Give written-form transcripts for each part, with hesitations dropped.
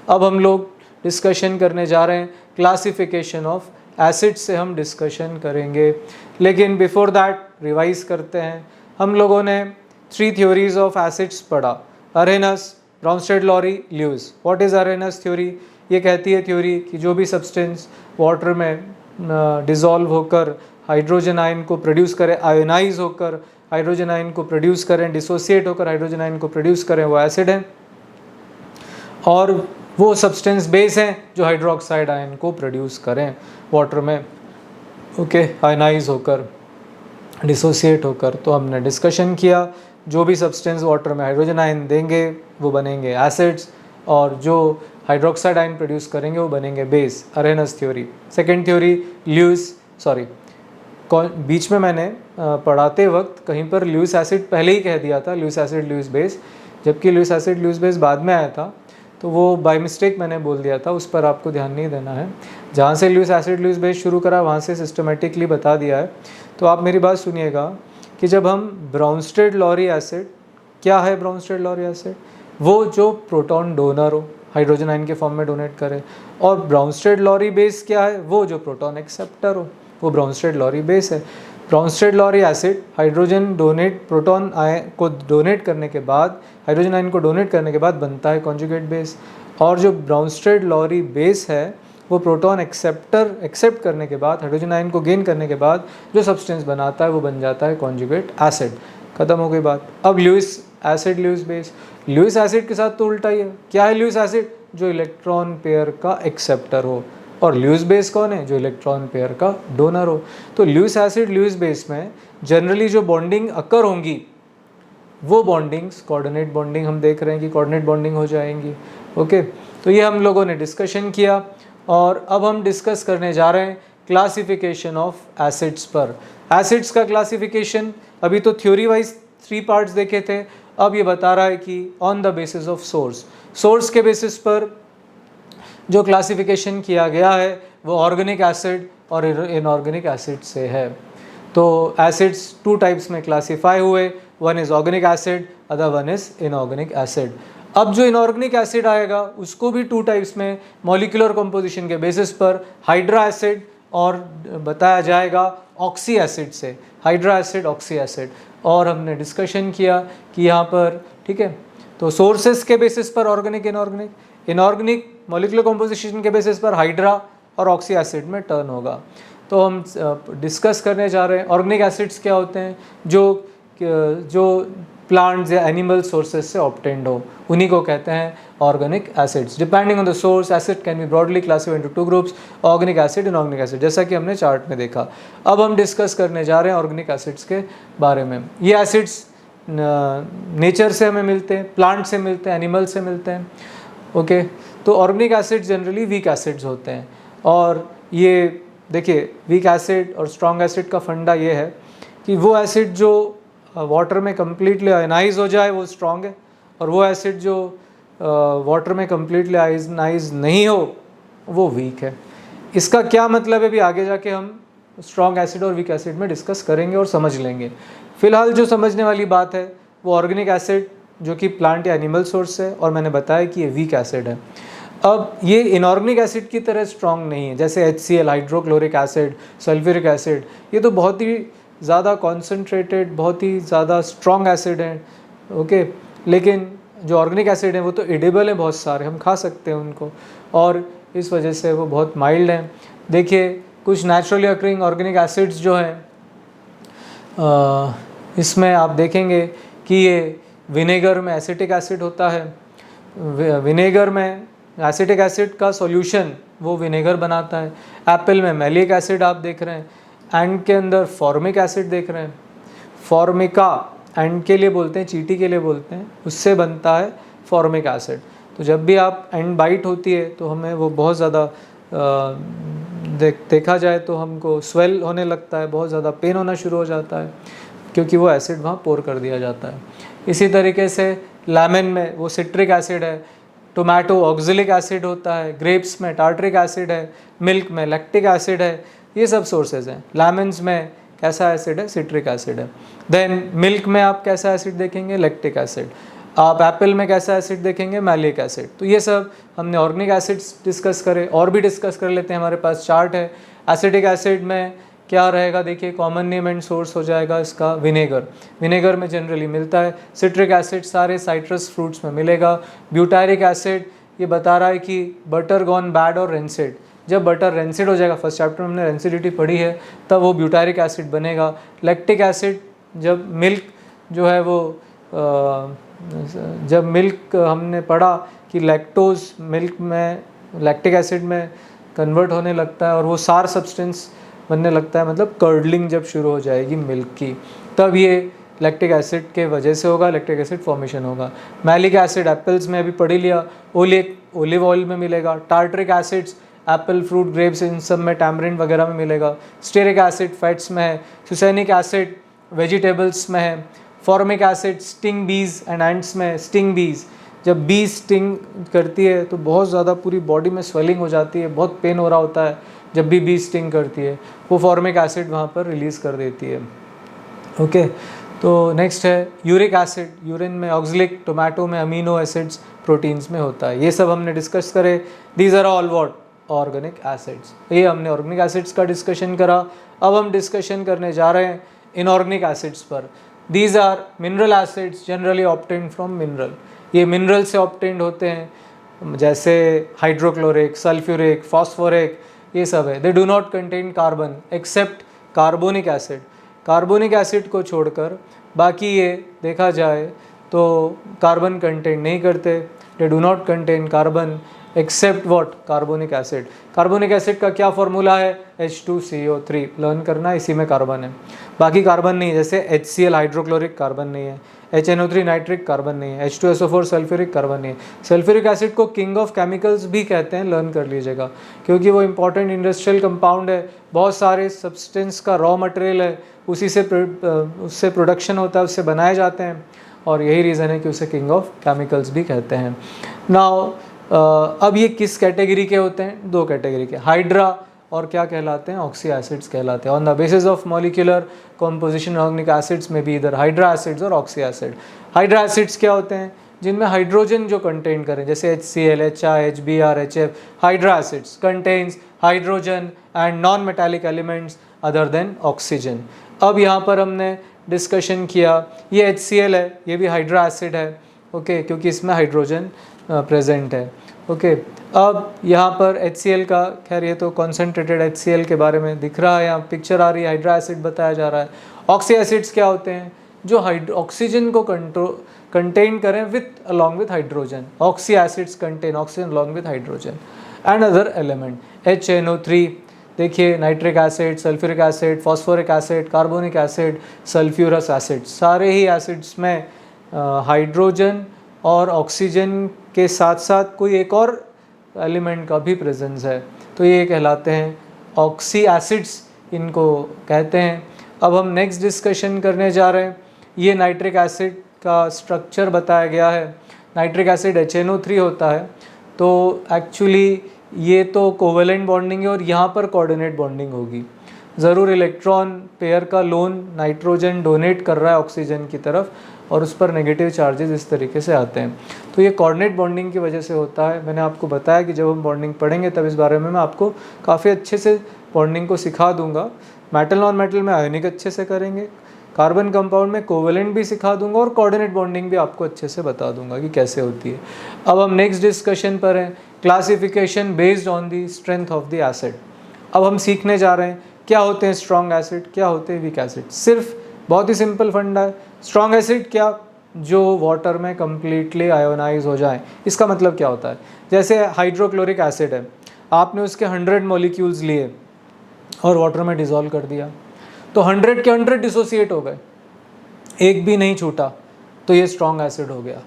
अब हम लोग डिस्कशन करने जा रहे हैं क्लासिफिकेशन ऑफ एसिड्स से हम डिस्कशन करेंगे, लेकिन बिफोर दैट रिवाइज करते हैं। हम लोगों ने 3 थ्योरीज ऑफ एसिड्स पढ़ा, Arrhenius, Bronsted, Lowry, Lewis. What is Arrhenius theory? ये कहती है थ्योरी कि जो भी सब्सटेंस वाटर में डिज़ोल्व होकर हाइड्रोजन आयन को प्रोड्यूस करें, आयोनाइज होकर हाइड्रोजन आयन को प्रोड्यूस करें, डिसोसिएट होकर हाइड्रोजन आयन को प्रोड्यूस करें, वो एसिड है। और वो सब्सटेंस बेस हैं जो हाइड्रोक्साइड आयन को प्रोड्यूस करें वाटर में, ओके, आयनाइज होकर, डिसोसिएट होकर। तो हमने डिस्कशन किया जो भी सब्सटेंस वाटर में हाइड्रोजन आयन देंगे वो बनेंगे एसिड्स, और जो हाइड्रोक्साइड आयन प्रोड्यूस करेंगे वो बनेंगे base, Arrhenius theory. Second theory Lewis, sorry बीच में मैंने पढ़ाते वक्त कहीं पर ल्यूइस एसिड पहले ही कह दिया था, ल्यूइस एसिड ल्यूइस बेस, जबकि ल्यूइस एसिड ल्यूइस बेस बाद में आया था, तो वो बाय मिस्टेक मैंने बोल दिया था, उस पर आपको ध्यान नहीं देना है। जहाँ से ल्यूइस एसिड ल्यूइस बेस शुरू करा वहाँ से सिस्टमेटिकली बता दिया है। तो आप मेरी बात सुनिएगा कि जब हम ब्राउनस्टेड लॉरी एसिड, क्या है ब्राउनस्टेड लॉरी एसिड? वो जो प्रोटॉन डोनर हो, हाइड्रोजन आयन के फॉर्म में डोनेट करे। और ब्राउनस्टेड लॉरी बेस क्या है? वो जो प्रोटॉन एक्सेप्टर हो, वो ब्राउनस्टेड लॉरी बेस है। Bronsted Lowry acid hydrogen donate, proton ion को डोनेट करने के बाद, हाइड्रोजन आयन को डोनेट करने के बाद बनता है कॉन्जुगेट बेस। और जो ब्राउनस्टेड लॉरी बेस है वो प्रोटॉन एक्सेप्ट करने के बाद, हाइड्रोजन आयन को गेन करने के बाद जो सब्सटेंस बनाता है वो बन जाता है कॉन्जुगेट एसिड। खत्म हो गई बात। अब Lewis acid Lewis base, Lewis acid के साथ तो उल्टा ही है। क्या है ल्यूइस एसिड? जो इलेक्ट्रॉन पेयर का एक्सेप्टर हो। और ल्यूइस बेस कौन है? जो इलेक्ट्रॉन पेयर का डोनर हो। तो ल्यूइस एसिड ल्यूइस बेस में जनरली जो बॉन्डिंग अकर होंगी वो बॉन्डिंग्स कोऑर्डिनेट बॉन्डिंग हम देख रहे हैं कि कोऑर्डिनेट बॉन्डिंग हो जाएंगी, ओके। तो ये हम लोगों ने डिस्कशन किया, और अब हम डिस्कस करने जा रहे हैं क्लासिफिकेशन ऑफ एसिड्स पर। एसिड्स का क्लासिफिकेशन, अभी तो थ्योरी वाइज 3 पार्ट्स देखे थे, अब ये बता रहा है कि on the basis of source के बेसिस पर जो क्लासिफिकेशन किया गया है वो ऑर्गेनिक एसिड और इनऑर्गेनिक एसिड से है। तो एसिड्स 2 टाइप्स में क्लासीफाई हुए, one is organic acid, other one is inorganic acid. अब जो इनऑर्गेनिक एसिड आएगा उसको भी 2 टाइप्स में मॉलिक्यूलर कंपोजिशन के बेसिस पर हाइड्रा एसिड और बताया जाएगा ऑक्सी एसिड से, हाइड्रा एसिड, ऑक्सी एसिड। और हमने डिस्कशन किया कि यहाँ पर, ठीक है, तो सोर्सेस के बेसिस पर ऑर्गेनिक इनऑर्गेनिक मॉलिक्यूलर कंपोजिशन के बेसिस पर हाइड्रा और ऑक्सी एसिड में टर्न होगा। तो हम डिस्कस करने जा रहे हैं ऑर्गेनिक एसिड्स क्या होते हैं, जो प्लांट्स या एनिमल सोर्सेज से ऑब्टेन्ड हो, उन्हीं को कहते हैं organic acids. Depending on the source acid can be broadly classified into 2 groups, organic acid, inorganic acid, जैसा कि हमने चार्ट में देखा। अब हम डिस्कस करने जा रहे हैं ऑर्गेनिक एसिड्स के बारे में। ये एसिड्स नेचर से हमें मिलते हैं, प्लांट से मिलते हैं, एनिमल से मिलते हैं, ओके। तो organic acid generally weak acids होते हैं। और ये देखिए, वीक एसिड और स्ट्रॉन्ग एसिड का फंडा ये है कि वो एसिड जो वाटर में कम्प्लीटली आयनाइज हो जाए वो स्ट्रॉन्ग है, और वो एसिड जो वाटर में कम्प्लीटली आयनाइज नहीं हो वो वीक है। इसका क्या मतलब है भी आगे जाके हम स्ट्रॉन्ग एसिड और वीक एसिड में डिस्कस करेंगे और समझ लेंगे। फिलहाल जो समझने वाली बात है वो ऑर्गेनिक एसिड जो कि प्लांट या एनिमल सोर्स है, और मैंने बताया कि ये वीक एसिड है। अब ये इनऑर्गेनिक एसिड की तरह स्ट्रॉन्ग नहीं है, जैसे HCl, hydrochloric acid, sulphuric acid, ये तो बहुत ही ज़्यादा कॉन्सेंट्रेटेड, बहुत ही ज़्यादा स्ट्रॉन्ग एसिड हैं, ओके। लेकिन जो ऑर्गेनिक एसिड हैं वो तो एडिबल है, बहुत सारे हम खा सकते हैं उनको, और इस वजह से वो बहुत माइल्ड हैं। देखिए, कुछ नेचुरली अकरिंग ऑर्गेनिक एसिड्स जो हैं, इसमें आप देखेंगे कि ये विनेगर में एसिटिक एसिड होता है, विनेगर में एसिटिक एसिड का सॉल्यूशन वो विनेगर बनाता है। एप्पल में मैलिक एसिड आप देख रहे हैं, एंड के अंदर फॉर्मिक एसिड देख रहे हैं, फॉर्मिका एंड के लिए बोलते हैं, चींटी के लिए बोलते हैं, उससे बनता है फॉर्मिक एसिड। तो जब भी आप एंड बाइट होती है तो हमें वो बहुत ज़्यादा देखा जाए तो हमको स्वेल होने लगता है, बहुत ज़्यादा पेन होना शुरू हो जाता है, क्योंकि वो एसिड वहाँ पोर कर दिया जाता है। इसी तरीके से लेमन में वो सिट्रिक एसिड है, टोमेटो ऑक्जेलिक एसिड होता है, ग्रेप्स में टार्टरिक एसिड है, मिल्क में लैक्टिक एसिड है, ये सब सोर्सेज हैं। लेमन्स में कैसा एसिड है? सिट्रिक एसिड है। देन मिल्क में आप कैसा एसिड देखेंगे? Lactic acid. आप एप्पल में कैसा एसिड देखेंगे, मैलिक एसिड। तो ये सब हमने ऑर्गेनिक एसिड्स डिस्कस करे, और भी डिस्कस कर लेते हैं। हमारे पास चार्ट है। एसिडिक एसिड में क्या रहेगा, देखिए कॉमन नेम एंड सोर्स हो जाएगा इसका विनेगर। विनेगर में जनरली मिलता है। सिट्रिक एसिड सारे साइट्रस फ्रूट्स में मिलेगा। ब्यूटायरिक एसिड ये बता रहा है कि बटर गॉन बैड और रेंसिड। जब बटर रेंसिड हो जाएगा, फर्स्ट चैप्टर में हमने रेंसिडिटी पढ़ी है, तब वो ब्यूटायरिक एसिड बनेगा। लैक्टिक एसिड जब मिल्क जो है वो जब मिल्क हमने पढ़ा कि लैक्टोज मिल्क में लैक्टिक एसिड में कन्वर्ट होने लगता है और वो सार सब्सटेंस बनने लगता है, मतलब कर्डलिंग जब शुरू हो जाएगी मिल्क की, तब ये लैक्टिक एसिड के वजह से होगा, लैक्टिक एसिड फॉर्मेशन होगा। मैलिक एसिड एप्पल्स में अभी पढ़ ही लिया, ओलिव ऑयल में मिलेगा। Tartaric acids apple, fruit, grapes, इन सब में, टैमरिंड वगैरह में मिलेगा। स्टेरिक एसिड फैट्स में है। सुसैनिक एसिड वेजिटेबल्स में है। फॉर्मिक एसिड स्टिंग बीज एंड एंट्स में है। स्टिंग बीज, जब बीज स्टिंग करती है तो बहुत ज़्यादा पूरी बॉडी में स्वेलिंग हो जाती है, बहुत पेन हो रहा होता है जब भी बीज स्टिंग करती है, वो फॉर्मिक एसिड वहाँ पर रिलीज़ कर देती है। ओके, तो नेक्स्ट है यूरिक एसिड। यूरिन में, ऑक्सलिक, टोमेटो में, अमीनो एसिड्स, प्रोटीन्स में होता है। ये सब हमने डिस्कस करे। These are all what, organic acids. ये हमने ऑर्गेनिक एसिड्स का डिस्कशन करा। अब हम डिस्कशन करने जा रहे हैं इनऑर्गेनिक एसिड्स पर। These are mineral acids generally obtained from mineral. ये मिनरल से ऑब्टेन्ड होते हैं, जैसे हाइड्रोक्लोरिक, सल्फ्यूरिक, फॉस्फोरिक, ये सब है। They do not contain carbon except carbonic acid. Carbonic acid को छोड़कर बाकी ये देखा जाए तो कार्बन कंटेन नहीं करते। They do not contain carbon except what, carbonic acid. Carbonic acid का क्या फॉर्मूला है, H2CO3। लर्न करना, इसी में कार्बन है, बाकी कार्बन नहीं है। जैसे HCl हाइड्रोक्लोरिक, कार्बन नहीं है। HNO3 नाइट्रिक, कार्बन नहीं है। H2SO4 सल्फ्यूरिक, कार्बन नहीं है। सल्फ्यूरिक एसिड को किंग ऑफ केमिकल्स भी कहते हैं, लर्न कर लीजिएगा, क्योंकि वो इंपॉर्टेंट इंडस्ट्रियल कंपाउंड है। बहुत सारे सब्सटेंस का रॉ मटेरियल है, उससे प्रोडक्शन होता है, उससे बनाए जाते हैं, और यही रीज़न है कि उसे किंग ऑफ केमिकल्स भी कहते हैं। नाउ अब ये किस कैटेगरी के होते हैं, दो कैटेगरी के, हाइड्रा और क्या कहलाते हैं, ऑक्सी एसिड्स कहलाते हैं। On the basis of molecular composition organic acids में भी इधर हाइड्रा एसिड्स और ऑक्सी एसिड। हाइड्रा एसिड्स क्या होते हैं, जिनमें हाइड्रोजन जो कंटेन करें, जैसे HCl, HI, HBr, HF। Hydra acids contains hydrogen and non metallic elements other than oxygen. अब यहाँ पर हमने डिस्कशन किया, ये HCl है, ये भी हाइड्रा एसिड है, ओके, क्योंकि इसमें हाइड्रोजन प्रेजेंट है। ओके, अब यहाँ पर HCl का, खैर ये तो कॉन्सेंट्रेटेड HCl के बारे में दिख रहा है, यहाँ पिक्चर आ रही है, हाइड्रा एसिड बताया जा रहा है। ऑक्सी एसिड्स क्या होते हैं, जो ऑक्सीजन को कंटेन करें with along with hydrogen. Oxy acids contain oxygen along with hydrogen and other element. HNO3 देखिए, nitric acid, sulphuric acid, phosphoric acid, carbonic acid, sulphurous acid, सारे ही एसिड्स में हाइड्रोजन और ऑक्सीजन के साथ साथ कोई एक और एलिमेंट का भी प्रेजेंस है, तो ये कहलाते हैं ऑक्सी एसिड्स, इनको कहते हैं। अब हम नेक्स्ट डिस्कशन करने जा रहे हैं, ये नाइट्रिक एसिड का स्ट्रक्चर बताया गया है। नाइट्रिक एसिड HNO3 होता है, तो एक्चुअली ये तो कोवेलेंट बॉन्डिंग है और यहाँ पर कोऑर्डिनेट बॉन्डिंग होगी। ज़रूर इलेक्ट्रॉन पेयर का लोन नाइट्रोजन डोनेट कर रहा है ऑक्सीजन की तरफ, और उस पर नेगेटिव चार्जेस इस तरीके से आते हैं, तो ये कोऑर्डिनेट बॉन्डिंग की वजह से होता है। मैंने आपको बताया कि जब हम बॉन्डिंग पढ़ेंगे तब इस बारे में मैं आपको काफ़ी अच्छे से बॉन्डिंग को सिखा दूंगा। मेटल नॉन मेटल में आयोनिक अच्छे से करेंगे, कार्बन कंपाउंड में कोवेलेंट भी सिखा दूंगा, और कोऑर्डिनेट बॉन्डिंग भी आपको अच्छे से बता दूंगा कि कैसे होती है। अब हम नेक्स्ट डिस्कशन पर हैं, classification based on the strength of the acid. अब हम सीखने जा रहे हैं क्या होते हैं स्ट्रॉन्ग एसिड, क्या होते हैं वीक एसिड। सिर्फ बहुत ही सिंपल फंडा है। स्ट्रॉन्ग एसिड क्या, जो वाटर में कम्प्लीटली आयोनाइज हो जाए। इसका मतलब क्या होता है, जैसे हाइड्रोक्लोरिक एसिड है, आपने उसके 100 मॉलिक्यूल्स लिए और वाटर में डिज़ोल्व कर दिया, तो 100 के 100 डिसोसिएट हो गए, एक भी नहीं छूटा, तो ये स्ट्रॉन्ग एसिड हो गया।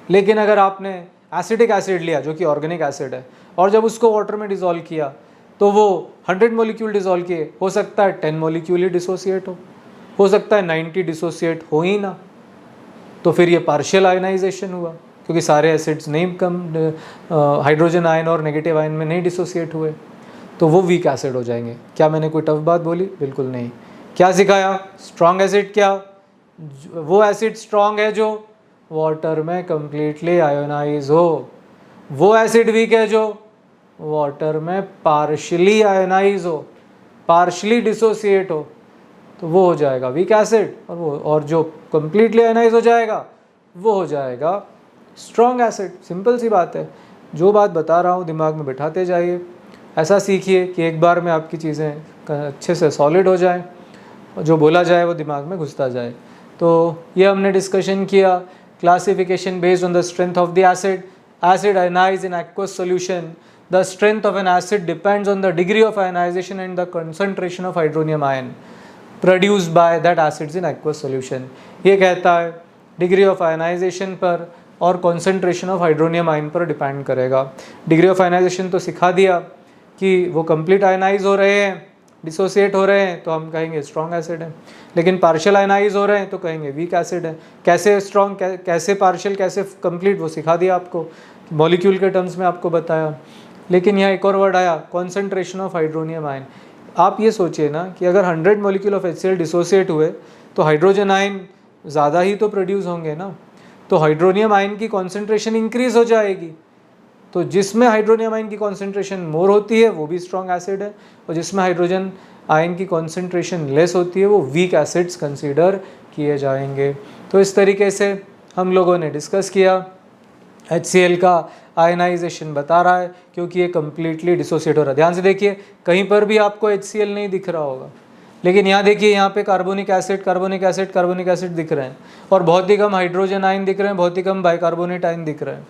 लेकिन अगर आपने एसिडिक एसिड लिया जो कि ऑर्गेनिक एसिड है, और जब उसको वाटर में डिज़ोल्व किया, तो वो 100 मॉलिक्यूल डिज़ोल्व किए, हो सकता है 10 मॉलिक्यूल ही डिसोसिएट हो सकता है 90 डिसोसिएट हो ही ना, तो फिर ये पार्शियल आयनाइजेशन हुआ, क्योंकि सारे एसिड्स नहीं कम हाइड्रोजन आयन और नेगेटिव आयन में नहीं डिसोसिएट हुए, तो वो वीक एसिड हो जाएंगे। क्या मैंने कोई टफ बात बोली? बिल्कुल नहीं। क्या सिखाया? स्ट्रॉन्ग एसिड क्या, वो एसिड स्ट्रॉन्ग है जो वाटर में कंप्लीटली आयोनाइज हो। वो एसिड वीक है जो वाटर में पार्शियली आयोनाइज हो, पार्शियली डिसोसिएट हो, तो वो हो जाएगा वीक एसिड। और जो कंप्लीटली आयोनाइज हो जाएगा वो हो जाएगा स्ट्रॉन्ग एसिड। सिंपल सी बात है, जो बात बता रहा हूँ दिमाग में बिठाते जाइए। ऐसा सीखिए कि एक बार में आपकी चीज़ें अच्छे से सॉलिड हो जाएं, जो बोला जाए वो दिमाग में घुसता जाए। तो ये हमने डिस्कशन किया classification based on the strength of the acid. Acid ionise in aqueous solution. The strength of an acid depends on the degree of ionisation and the concentration of hydronium ion produced by that acids in aqueous solution. ये कहता है degree of ionisation पर और concentration of hydronium ion पर depend करेगा। Degree of ionisation तो सिखा दिया कि वो कंप्लीट आयनाइज हो रहे हैं, डिसोसिएट हो रहे हैं, तो हम कहेंगे स्ट्रॉन्ग एसिड है। लेकिन पार्शियल आयनाइज हो रहे हैं तो कहेंगे वीक एसिड है। कैसे स्ट्रॉन्ग, कैसे पार्शियल, कैसे कंप्लीट, वो सिखा दिया आपको, मॉलिक्यूल के टर्म्स में आपको बताया। लेकिन यहाँ एक और वर्ड आया, कॉन्सेंट्रेशन ऑफ हाइड्रोनियम आयन। आप ये सोचिए ना कि अगर 100 मॉलिक्यूल ऑफ HCl डिसोसिएट हुए तो हाइड्रोजन आयन ज़्यादा ही तो प्रोड्यूस होंगे ना, तो हाइड्रोनियम आयन की कॉन्सेंट्रेशन इंक्रीज हो जाएगी। तो जिसमें हाइड्रोनियम आयन की कॉन्सेंट्रेशन मोर होती है वो भी स्ट्रॉन्ग एसिड है, और जिसमें हाइड्रोजन आयन की कॉन्सेंट्रेशन लेस होती है वो वीक एसिड्स कंसीडर किए जाएंगे। तो इस तरीके से हम लोगों ने डिस्कस किया। HCl का आयनाइजेशन बता रहा है क्योंकि ये कम्प्लीटली डिसोसिएट हो रहा है। ध्यान से देखिए, कहीं पर भी आपको HCl नहीं दिख रहा होगा, लेकिन यहाँ देखिए, यहाँ पे carbonic acid carbonic acid carbonic acid दिख रहे हैं, और बहुत ही कम हाइड्रोजन आयन दिख रहे हैं, बहुत ही कम बाइकार्बोनेट आयन दिख रहे हैं,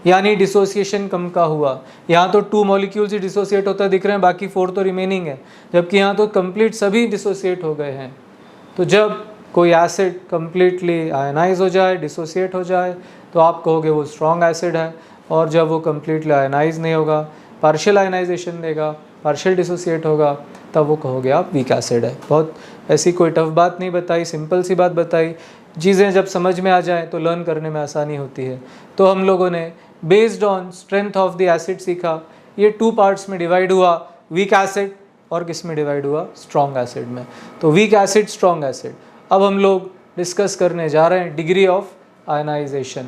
यानी डिसोसिएशन कम का हुआ। यहाँ तो 2 मॉलिक्यूल्स ही डिसोसिएट होता दिख रहे हैं, बाकी 4 तो रिमेनिंग है, जबकि यहाँ तो कंप्लीट सभी डिसोसिएट हो गए हैं। तो जब कोई एसिड कंप्लीटली आयनाइज हो जाए, डिसोसिएट हो जाए, तो आप कहोगे वो स्ट्रॉन्ग एसिड है, और जब वो कंप्लीटली आयनाइज नहीं होगा, पार्शियल आयनाइजेशन देगा, पार्शियल डिसोसिएट होगा, तब वो कहोगे आप वीक एसिड है। बहुत ऐसी कोई टफ बात नहीं बताई, सिंपल सी बात बताई। चीज़ें जब समझ में आ जाए तो लर्न करने में आसानी होती है। तो हम लोगों ने based on strength of the acid सीखा। ये 2 पार्ट्स में डिवाइड हुआ, वीक एसिड और किस में डिवाइड हुआ, स्ट्रॉन्ग एसिड में। तो वीक एसिड, स्ट्रॉन्ग एसिड। अब हम लोग डिस्कस करने जा रहे हैं डिग्री ऑफ आयनाइजेशन।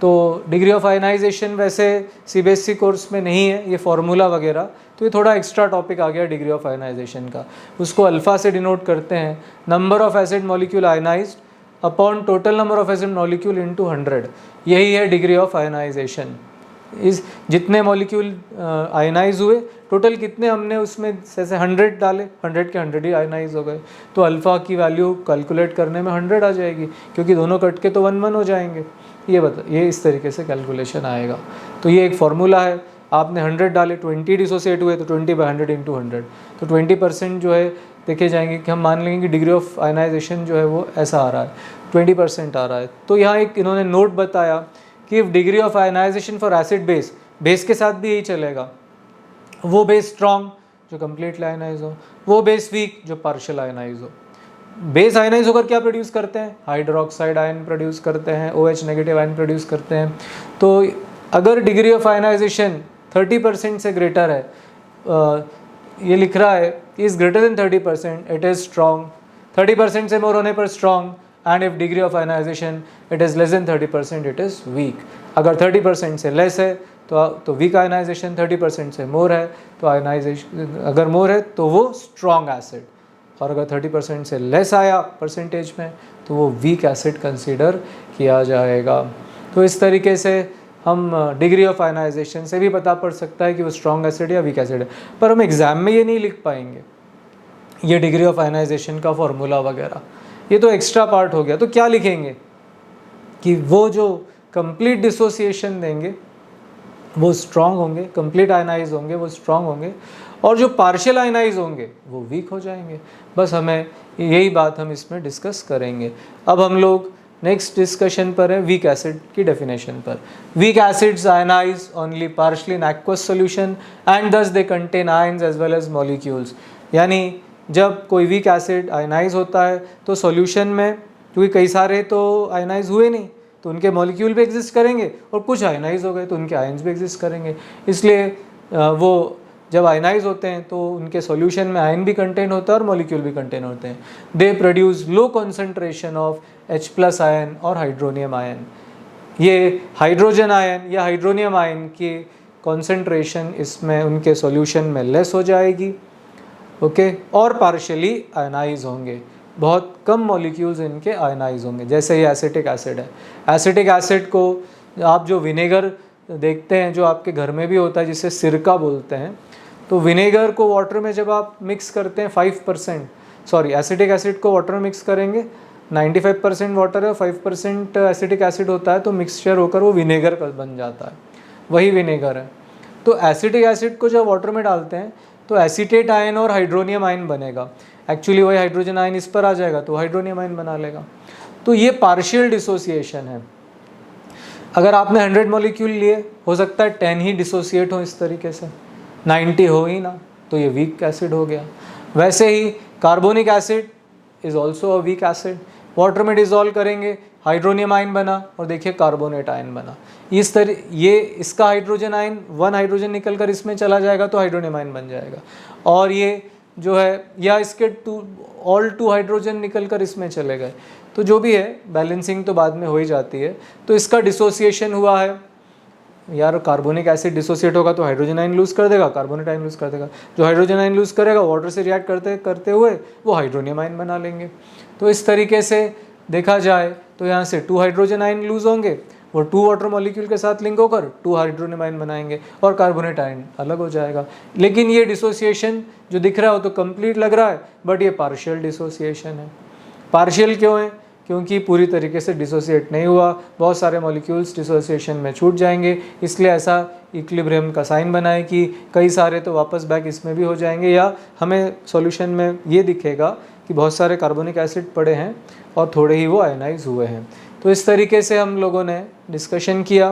तो डिग्री ऑफ आयनाइजेशन वैसे CBSE कोर्स में नहीं है, ये फार्मूला वगैरह, तो ये थोड़ा एक्स्ट्रा टॉपिक आ गया डिग्री ऑफ आयनाइजेशन का। उसको अल्फ़ा से डिनोट करते हैं, number of acid molecule ionised upon total number of acid molecule into 100। यही है डिग्री ऑफ आयनाइजेशन। इस जितने मॉलिक्यूल आयनाइज हुए, टोटल कितने हमने उसमें जैसे 100 डाले, 100 के 100 ही आयनाइज हो गए, तो अल्फ़ा की वैल्यू कैलकुलेट करने में 100 आ जाएगी, क्योंकि दोनों कट के तो 1 हो जाएंगे। ये इस तरीके से कैलकुलेशन आएगा। तो ये एक फार्मूला है, आपने 100 डाले, 20 डिसोसिएट हुए, तो 20/100 इंटू 100, तो 20% जो है देखे जाएंगे कि हम मान लेंगे कि डिग्री ऑफ आयनाइजेशन जो है वो ऐसा आ रहा है, 20% आ रहा है। तो यहाँ एक इन्होंने नोट बताया कि degree of ionisation for acid base, base के साथ भी यही चलेगा, वो बेस स्ट्रॉन्ग जो कंप्लीटली आयनाइज हो, वो बेस वीक जो पार्शियल आयनाइज हो। बेस आयनाइज होकर क्या प्रोड्यूस करते हैं, हाइड्रोक्साइड आयन प्रोड्यूस करते हैं, OH नेगेटिव आयन प्रोड्यूस करते हैं। तो अगर डिग्री ऑफ आयनाइजेशन 30% से ग्रेटर है, ये लिख रहा है is greater than 30%, it is strong. 30% से मोर होने पर strong, and if degree of ionisation it is less than 30%, it is weak. अगर 30% से लेस है तो वीक आयनाइजेशन, 30% से मोर है तो आयनाइजेशन, अगर मोर है तो वो स्ट्रॉन्ग एसिड, और अगर 30% से लेस आया परसेंटेज में तो वो वीक एसिड कंसीडर किया जाएगा। तो इस तरीके से हम डिग्री ऑफ आयनाइजेशन से भी पता पड़ सकता है कि वो स्ट्रॉन्ग एसिड या वीक एसिड है, पर हम एग्ज़ाम में ये नहीं लिख पाएंगे, ये डिग्री ऑफ आयनाइजेशन का फॉर्मूला वगैरह, ये तो एक्स्ट्रा पार्ट हो गया। तो क्या लिखेंगे कि वो जो कंप्लीट डिसोसिएशन देंगे वो स्ट्रॉन्ग होंगे, कंप्लीट आयनाइज होंगे वो स्ट्रॉन्ग होंगे, और जो पार्शियल आयनाइज होंगे वो वीक हो जाएंगे। बस हमें यही बात हम इसमें डिस्कस करेंगे। अब हम लोग नेक्स्ट डिस्कशन पर है वीक एसिड की डेफिनेशन पर। Weak acids ionise only partially in aqueous solution and thus they contain ions as well as molecules. यानी जब कोई वीक एसिड आयनाइज होता है तो सॉल्यूशन में, क्योंकि कई सारे तो आयनाइज हुए नहीं तो उनके मॉलिक्यूल भी एग्जिस्ट करेंगे, और कुछ आयनाइज हो गए तो उनके आयंस भी एग्जिस्ट करेंगे, इसलिए वो जब आयनाइज होते हैं तो उनके सॉल्यूशन में आयन भी कंटेन होता है और मॉलिक्यूल भी कंटेन होते हैं। They produce low concentration of H+ ion और हाइड्रोनियम आयन। ये हाइड्रोजन आयन या हाइड्रोनियम आयन की कॉन्सेंट्रेशन इसमें उनके सॉल्यूशन में लेस हो जाएगी, ओके, और पार्शियली आयनाइज होंगे। बहुत कम मॉलिक्यूल्स इनके आयनाइज होंगे। जैसे ये एसिटिक एसिड है, एसिटिक एसिड को आप जो विनेगर देखते हैं जो आपके घर में भी होता है जिसे सिरका बोलते हैं, तो विनेगर को वाटर में जब आप मिक्स करते हैं 5% एसिटिक एसिड को वाटर में मिक्स करेंगे, 95% वाटर है, 5% एसिटिक एसिड होता है, तो मिक्सचर होकर वो विनेगर बन जाता है, वही विनेगर है। तो एसिटिक एसिड को जब वाटर में डालते हैं तो एसीटेट आयन और हाइड्रोनियम आयन बनेगा। एक्चुअली वही हाइड्रोजन आयन इस पर आ जाएगा तो हाइड्रोनियम आयन बना लेगा। तो ये पार्शियल डिसोसिएशन है। अगर आपने 100 मॉलिक्यूल लिए, हो सकता है 10 ही डिसोसिएट हो इस तरीके से, 90 हो ही ना, तो ये वीक एसिड हो गया। वैसे ही carbonic acid is also a weak acid. Water में डिसॉल्व करेंगे, हाइड्रोनियम आयन बना और देखिए कार्बोनेट आयन बना। इस तरह ये इसका हाइड्रोजन आयन, 1 हाइड्रोजन निकल कर इसमें चला जाएगा तो हाइड्रोनियम आयन बन जाएगा। और ये जो है, या इसके 2 हाइड्रोजन निकल कर इसमें चले गए, तो जो भी है बैलेंसिंग तो बाद में हो ही जाती है। तो इसका डिसोसिएशन हुआ है यार, कार्बोनिक एसिड डिसोसिएट होगा तो हाइड्रोजन आयन लूज़ कर देगा, कार्बोनेट आयन लूज़ कर देगा। जो हाइड्रोजन आयन लूज़ करेगा वाटर से रिएक्ट करते करते हुए वो हाइड्रोनियम आयन बना लेंगे। तो इस तरीके से देखा जाए तो यहाँ से 2 हाइड्रोजन आयन लूज़ होंगे, वो 2 वाटर मॉलिक्यूल के साथ लिंक होकर 2 हाइड्रोनियम आयन बनाएंगे और कार्बोनेट आयन अलग हो जाएगा। लेकिन ये डिसोसिएशन जो दिख रहा हो तो कंप्लीट लग रहा है, बट ये पार्शियल डिसोसिएशन है। पार्शियल क्यों है? क्योंकि पूरी तरीके से डिसोसिएट नहीं हुआ, बहुत सारे मॉलिक्यूल्स डिसोसिएशन में छूट जाएंगे, इसलिए ऐसा इक्विलिब्रियम का साइन बना है कि कई सारे तो वापस बैक इसमें भी हो जाएंगे, या हमें सॉल्यूशन में ये दिखेगा कि बहुत सारे कार्बोनिक एसिड पड़े हैं और थोड़े ही वो आयनाइज हुए हैं। तो इस तरीके से हम लोगों ने डिस्कशन किया।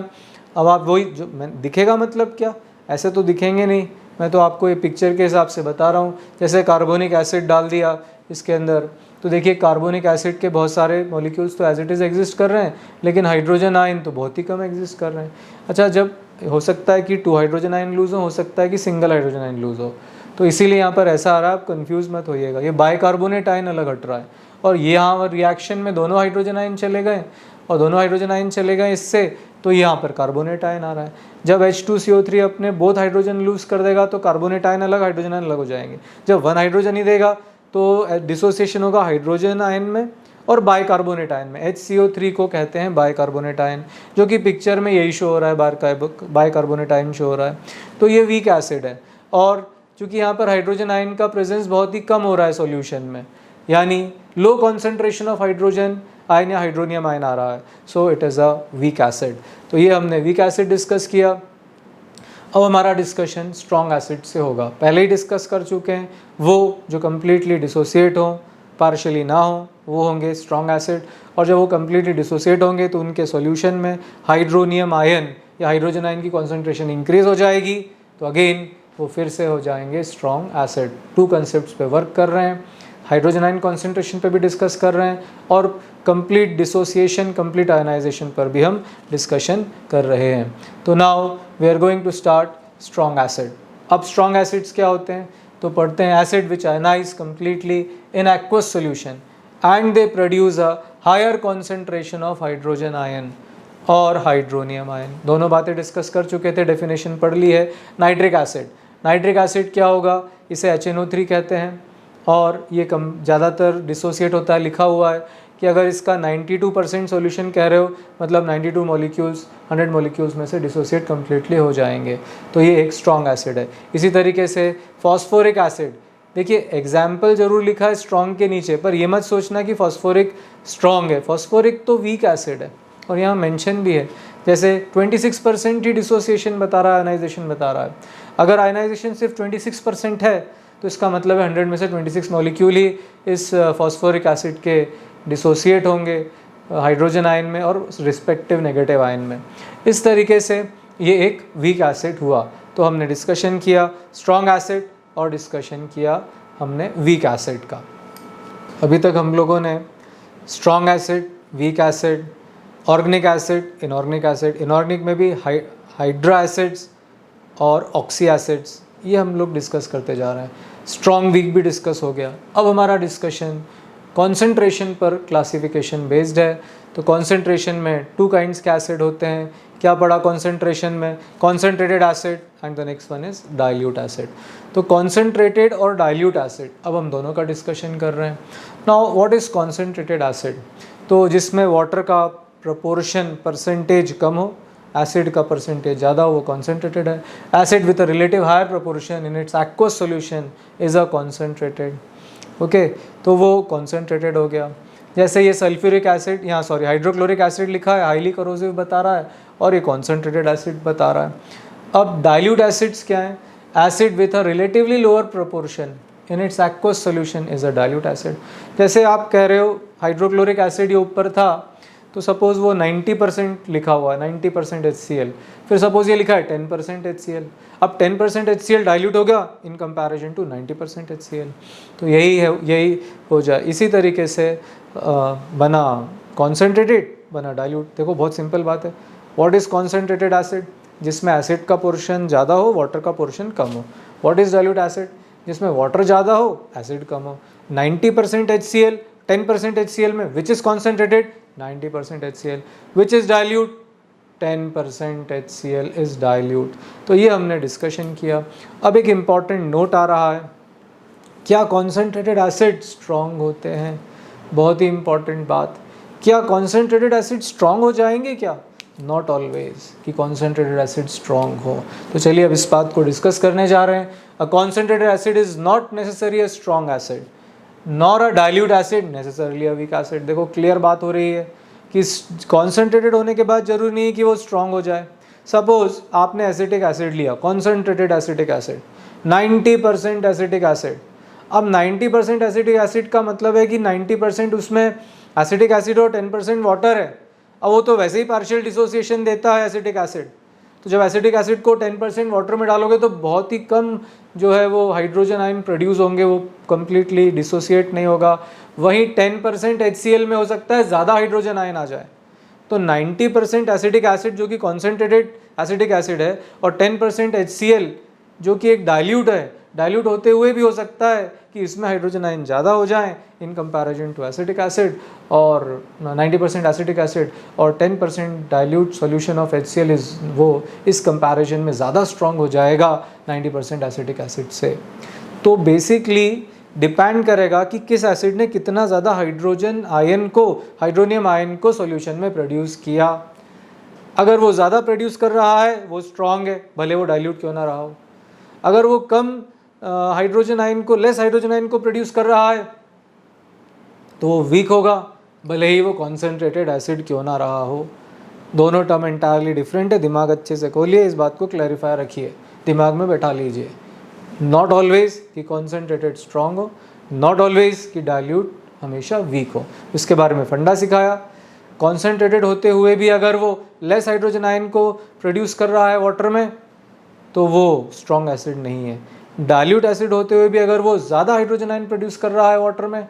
अब आप वही जो दिखेगा मतलब क्या, ऐसे तो दिखेंगे नहीं, मैं तो आपको ये पिक्चर के हिसाब से बता रहा हूँ। जैसे कार्बोनिक एसिड डाल दिया इसके अंदर, तो देखिए कार्बोनिक एसिड के बहुत सारे मॉलिक्यूल्स तो एज इट इज़ एग्जिस्ट कर रहे हैं, लेकिन हाइड्रोजन आयन तो बहुत ही कम एग्जिस्ट कर रहे हैं। अच्छा, जब हो सकता है कि 2 हाइड्रोजन आयन लूज़ हो सकता है कि सिंगल हाइड्रोजन आयन लूज़ हो, तो इसीलिए यहाँ पर ऐसा आ रहा है, आप कन्फ्यूज़ मत होइएगा। ये बाइकार्बोनेट आयन अलग हट रहा है और ये यहाँ रिएक्शन में दोनों हाइड्रोजन आयन चले गए और दोनों हाइड्रोजन आयन चले गए इससे, तो यहाँ पर कार्बोनेट आयन आ रहा है। जब H2CO3 अपने बोथ हाइड्रोजन लूज़ कर देगा तो कार्बोनेट आयन अलग, हाइड्रोजन आयन अलग हो जाएंगे। जब 1 हाइड्रोजन ही देगा तो डिसोसिएशन होगा हाइड्रोजन आयन में और बाइकार्बोनेट आयन में। HCO3 को कहते हैं बाइकार्बोनेट आयन, जो कि पिक्चर में यही शो हो रहा है, बाइकार्बोनेट आयन शो हो रहा है। तो ये वीक एसिड है और चूँकि यहाँ पर हाइड्रोजन आयन का प्रेजेंस बहुत ही कम हो रहा है सॉल्यूशन में, यानी low concentration of hydrogen ion या हाइड्रोनियम आयन आ रहा है, so it is a weak acid. तो ये हमने वीक एसिड डिस्कस किया। अब हमारा डिस्कशन स्ट्रॉन्ग एसिड से होगा। पहले ही डिस्कस कर चुके हैं, वो जो कम्प्लीटली डिसोसिएट हों, पार्शली ना हो, वो होंगे स्ट्रॉन्ग एसिड। और जब वो कम्प्लीटली डिसोसिएट होंगे तो उनके सॉल्यूशन में हाइड्रोनियम आयन या हाइड्रोजन आयन की कॉन्सेंट्रेशन इंक्रीज हो जाएगी, तो अगेन वो फिर से हो जाएंगे स्ट्रॉन्ग एसिड। 2 कंसेप्ट्स पे वर्क कर रहे हैं, हाइड्रोजन आयन कॉन्सेंट्रेशन पे भी डिस्कस कर रहे हैं और कंप्लीट डिसोसिएशन, कंप्लीट आयनाइजेशन पर भी हम डिस्कशन कर रहे हैं। तो now we are going to start strong acid. अब स्ट्रॉन्ग एसिड्स क्या होते हैं? तो पढ़ते हैं, acid which ionise completely in aqueous solution and they produce a higher concentration of hydrogen ion और हाइड्रोनियम आयन। दोनों बातें डिस्कस कर चुके थे, डेफिनेशन पढ़ ली है। नाइट्रिक एसिड, नाइट्रिक एसिड क्या होगा? इसे HNO3 कहते हैं और ये कम ज़्यादातर डिसोसिएट होता है। लिखा हुआ है कि अगर इसका 92% सॉल्यूशन कह रहे हो, मतलब 92 मॉलिक्यूल्स 100 मॉलिक्यूल्स में से डिसोसिएट कम्प्लीटली हो जाएंगे, तो ये एक स्ट्रॉन्ग एसिड है। इसी तरीके से फॉस्फोरिक एसिड, देखिए एग्जाम्पल जरूर लिखा है स्ट्रॉन्ग के नीचे, पर ये मत सोचना कि फॉस्फोरिक स्ट्रॉन्ग है, फॉस्फोरिक तो वीक एसिड है और यहाँ मेंशन भी है। जैसे 26% ही डिसोसिएशन बता रहा है, आयनाइजेशन बता रहा है। अगर आयनाइजेशन सिर्फ 26% है तो इसका मतलब है 100 में से 26 मॉलिक्यूल ही इस फॉस्फोरिक एसिड के डिसोसिएट होंगे हाइड्रोजन आयन में और रिस्पेक्टिव नेगेटिव आयन में। इस तरीके से ये एक वीक एसिड हुआ। तो हमने डिस्कशन किया स्ट्रॉन्ग एसिड और डिस्कशन किया हमने वीक एसिड का। अभी तक हम लोगों ने strong acid, weak acid, organic acid, inorganic acid, inorganic में भी हाइड्रा एसिड्स और ऑक्सी एसिड्स, ये हम लोग डिस्कस करते जा रहे हैं। स्ट्रॉन्ग वीक भी डिस्कस हो गया। अब हमारा डिस्कशन कॉन्सेंट्रेशन पर क्लासिफिकेशन बेस्ड है। तो कॉन्सेंट्रेशन में 2 काइंड्स के एसिड होते हैं। क्या पढ़ा कॉन्सेंट्रेशन में? Concentrated acid and the next one is dilute acid. तो कॉन्सेंट्रेटेड और डाइल्यूट एसिड अब हम दोनों का डिस्कशन कर रहे हैं। Now what is concentrated acid? तो जिसमें वाटर का प्रोपोर्शन परसेंटेज कम हो, एसिड का परसेंटेज ज़्यादा हो, वो कॉन्सेंट्रेटेड है। Acid with a relative higher proportion in its aqueous solution is a concentrated. Okay, तो वो कॉन्सेंट्रेटेड हो गया। जैसे ये सल्फ्यूरिक एसिड, यहाँ सॉरी हाइड्रोक्लोरिक एसिड लिखा है, हाईली करोसिव बता रहा है, और ये कॉन्सेंट्रेटेड एसिड बता रहा है। अब डाइल्यूट एसिड्स क्या हैं? Acid with a relatively lower proportion in its aqueous solution is a dilute acid. जैसे आप कह रहे हो हाइड्रोक्लोरिक एसिड ये ऊपर था, तो सपोज़ वो 90% लिखा हुआ है, 90% HCl, फिर सपोज़ ये लिखा है 10% HCl। अब 10% HCl डाइल्यूट हो गया इन कंपैरिजन टू 90% HCl। तो यही है, यही हो जाए। इसी तरीके से बना कॉन्सेंट्रेटेड, बना डाइल्यूट। देखो बहुत सिंपल बात है। What is concentrated acid? जिसमें एसिड का पोर्शन ज़्यादा हो, वाटर का पोर्शन कम हो। What is dilute acid? जिसमें वाटर ज़्यादा हो, एसिड कम हो। 90% HCl, 10% HCl में which is concentrated? 90% HCl। Which is dilute? 10% HCl is dilute. तो ये हमने डिस्कशन किया। अब एक इम्पॉर्टेंट नोट आ रहा है, क्या कॉन्सेंट्रेटेड एसिड स्ट्रॉन्ग होते हैं? बहुत ही इम्पॉर्टेंट बात। क्या कॉन्सेंट्रेटेड एसिड स्ट्रॉन्ग हो जाएंगे क्या? नॉट ऑलवेज कि कॉन्सेंट्रेटेड एसिड स्ट्रॉन्ग हो। तो चलिए अब इस बात को डिस्कस करने जा रहे हैं। A concentrated acid is not necessary a strong acid, nor a dilute acid necessarily a weak acid. देखो क्लियर बात हो रही है कि कॉन्सेंट्रेटेड होने के बाद जरूरी नहीं कि वो स्ट्रॉन्ग हो जाए। सपोज आपने एसिटिक एसिड लिया, concentrated acetic acid, 90% acetic acid. अब 90% एसिटिक एसिड का मतलब है कि 90% उसमें एसिटिक एसिड और 10% वाटर है। अब वो तो वैसे ही पार्शियल डिसोसिएशन देता है एसिटिक एसिड। तो जब एसिटिक एसिड को 10% वाटर में डालोगे तो बहुत ही कम जो है वो हाइड्रोजन आयन प्रोड्यूस होंगे, वो कम्प्लीटली डिसोसिएट नहीं होगा। वहीं 10% HCl में हो सकता है ज़्यादा हाइड्रोजन आयन आ जाए। तो 90% एसिटिक एसिड जो कि कॉन्सेंट्रेटेड एसिटिक एसिड है और 10% HCl जो कि एक डाइल्यूट है, डाइल्यूट होते हुए भी हो सकता है कि इसमें हाइड्रोजन आयन ज़्यादा हो जाए in comparison to acetic acid, और 90% एसिटिक एसिड और 10% dilute solution of HCl is वो इस कंपैरिजन में ज़्यादा स्ट्रॉन्ग हो जाएगा 90% एसिटिक एसिड से। तो बेसिकली डिपेंड करेगा कि किस एसिड ने कितना ज़्यादा हाइड्रोजन आयन को, हाइड्रोनियम आयन को सॉल्यूशन में प्रोड्यूस किया। अगर वो ज़्यादा प्रोड्यूस कर रहा है वो स्ट्रॉन्ग है, भले वो डाइल्यूट क्यों ना रहा हो। अगर वो कम हाइड्रोजन आयन को, लेस हाइड्रोजन आयन को प्रोड्यूस कर रहा है तो वो वीक होगा, भले ही वो कॉन्सेंट्रेटेड एसिड क्यों ना रहा हो। दोनों टर्म एंटायरली डिफरेंट है। दिमाग अच्छे से खोलिए, इस बात को क्लैरिफाई रखिए, दिमाग में बैठा लीजिए। नॉट ऑलवेज कि कॉन्सेंट्रेटेड स्ट्रॉन्ग हो, नॉट ऑलवेज कि डाइल्यूट हमेशा वीक हो। इसके बारे में फंडा सिखाया। कॉन्सेंट्रेटेड होते हुए भी अगर वो लेस हाइड्रोजन आयन को प्रोड्यूस कर रहा है वाटर में तो वो स्ट्रॉन्ग एसिड नहीं है। डाइल्यूट एसिड होते हुए भी अगर वो ज़्यादा हाइड्रोजन आयन प्रोड्यूस कर रहा है वाटर में,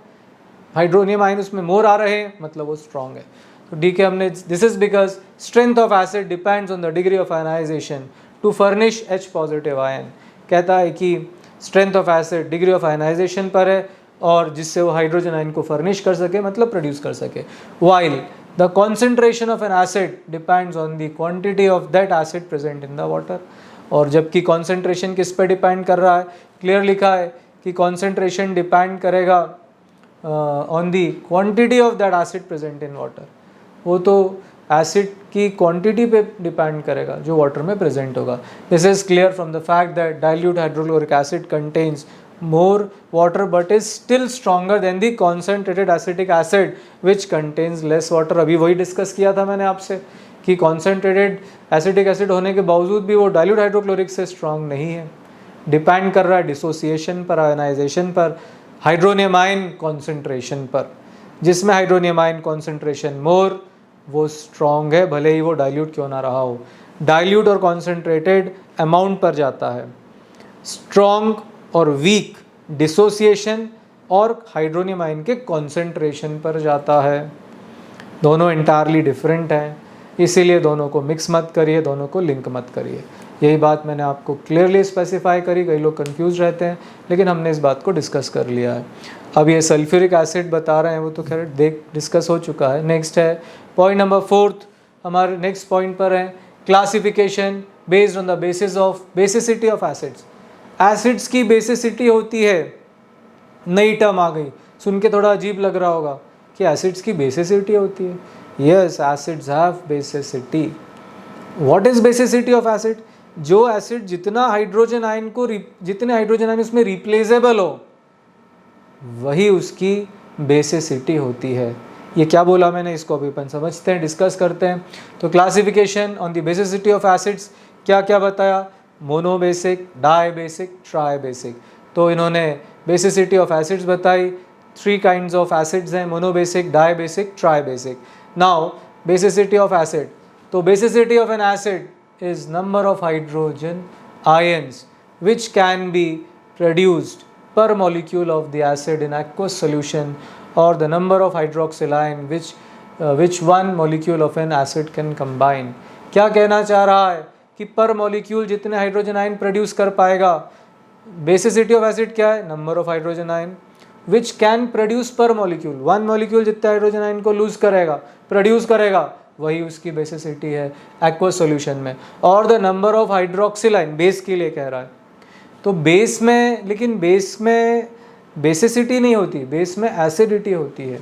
हाइड्रोनियम आयन उसमें मोर आ रहे हैं, मतलब वो स्ट्रॉन्ग है। तो डी के हमने, this is because strength of acid depends on the degree of ionisation to furnish H positive ion. कहता है कि strength of acid degree of ionisation पर है और जिससे वो हाइड्रोजन आयन को फर्निश कर सके, मतलब प्रोड्यूस कर सके। While the concentration of an acid depends on the quantity of that acid present in the water. और जबकि कॉन्सेंट्रेशन किस पे डिपेंड कर रहा है? क्लियर लिखा है कि कॉन्सेंट्रेशन डिपेंड करेगा on the quantity of that acid present in water. वो तो एसिड की क्वांटिटी पे डिपेंड करेगा जो वाटर में प्रेजेंट होगा। This is clear from the fact that dilute hydrochloric acid contains more water but is still stronger than the concentrated acetic acid which contains less water। अभी वही discuss किया था मैंने आपसे कि concentrated acetic acid होने के बावजूद भी वो dilute हाइड्रोक्लोरिक से स्ट्रॉन्ग नहीं है। डिपेंड कर रहा है डिसोसिएशन पर, आयनाइजेशन पर, हाइड्रोनियम आयन कॉन्सेंट्रेशन पर। जिसमें हाइड्रोनियम आयन कॉन्सेंट्रेशन मोर वो स्ट्रॉन्ग है, भले ही वो डाइल्यूट क्यों ना रहा हो। डाइल्यूट और कॉन्सेंट्रेटेड अमाउंट पर जाता है, स्ट्रॉन्ग और वीक डिसोसिएशन और हाइड्रोनियम आयन के कॉन्सेंट्रेशन पर जाता है। दोनों एंटायरली डिफरेंट हैं, इसीलिए दोनों को मिक्स मत करिए, दोनों को लिंक मत करिए। यही बात मैंने आपको क्लियरली स्पेसिफाई करी, कई लोग कंफ्यूज रहते हैं, लेकिन हमने इस बात को डिस्कस कर लिया है। अब ये सल्फ्यूरिक एसिड बता रहे हैं वो तो खैर डिस्कस हो चुका है। नेक्स्ट है पॉइंट नंबर 4, हमारे नेक्स्ट पॉइंट पर है classification based on the basis of basicity of acids. Acids की बेसिसिटी होती है, नई टर्म आ गई, सुन के थोड़ा अजीब लग रहा होगा कि एसिड्स की बेसिसिटी होती है। Yes, acids have basicity. What is basicity of acid? जो एसिड जितना हाइड्रोजन आयन को जितने हाइड्रोजन आयन उसमें रिप्लेसेबल हो, वही उसकी बेसिसिटी होती है। ये क्या बोला मैंने, इसको अभी अपन समझते हैं, डिस्कस करते हैं। तो classification on the basicity of acids क्या क्या बताया? Monobasic, dibasic, tribasic. तो इन्होंने बेसिसिटी ऑफ एसिड्स बताई, 3 काइंड्स ऑफ एसिड्स हैं, monobasic, dibasic, tribasic. Now basicity of acid, तो basicity of an acid is number of hydrogen ions which can be produced per molecule of the acid in aqueous solution, or the number of hydroxyl ion which one molecule of an acid can combine। क्या कहना चाह रहा है कि पर molecule जितने hydrogen ion produce कर पाएगा। बेसिसिटी ऑफ एसिड क्या है? Number of hydrogen ion which can produce पर मॉलिक्यूल। वन मॉलिक्यूल जितने हाइड्रोजन आयन को लूज करेगा, प्रोड्यूस करेगा, वही उसकी बेसिसिटी है एक्वस सॉल्यूशन में। और the number of hydroxyl ion, base के लिए कह रहा है, तो बेस में, लेकिन बेस में बेसिसिटी नहीं होती, बेस में एसिडिटी होती है।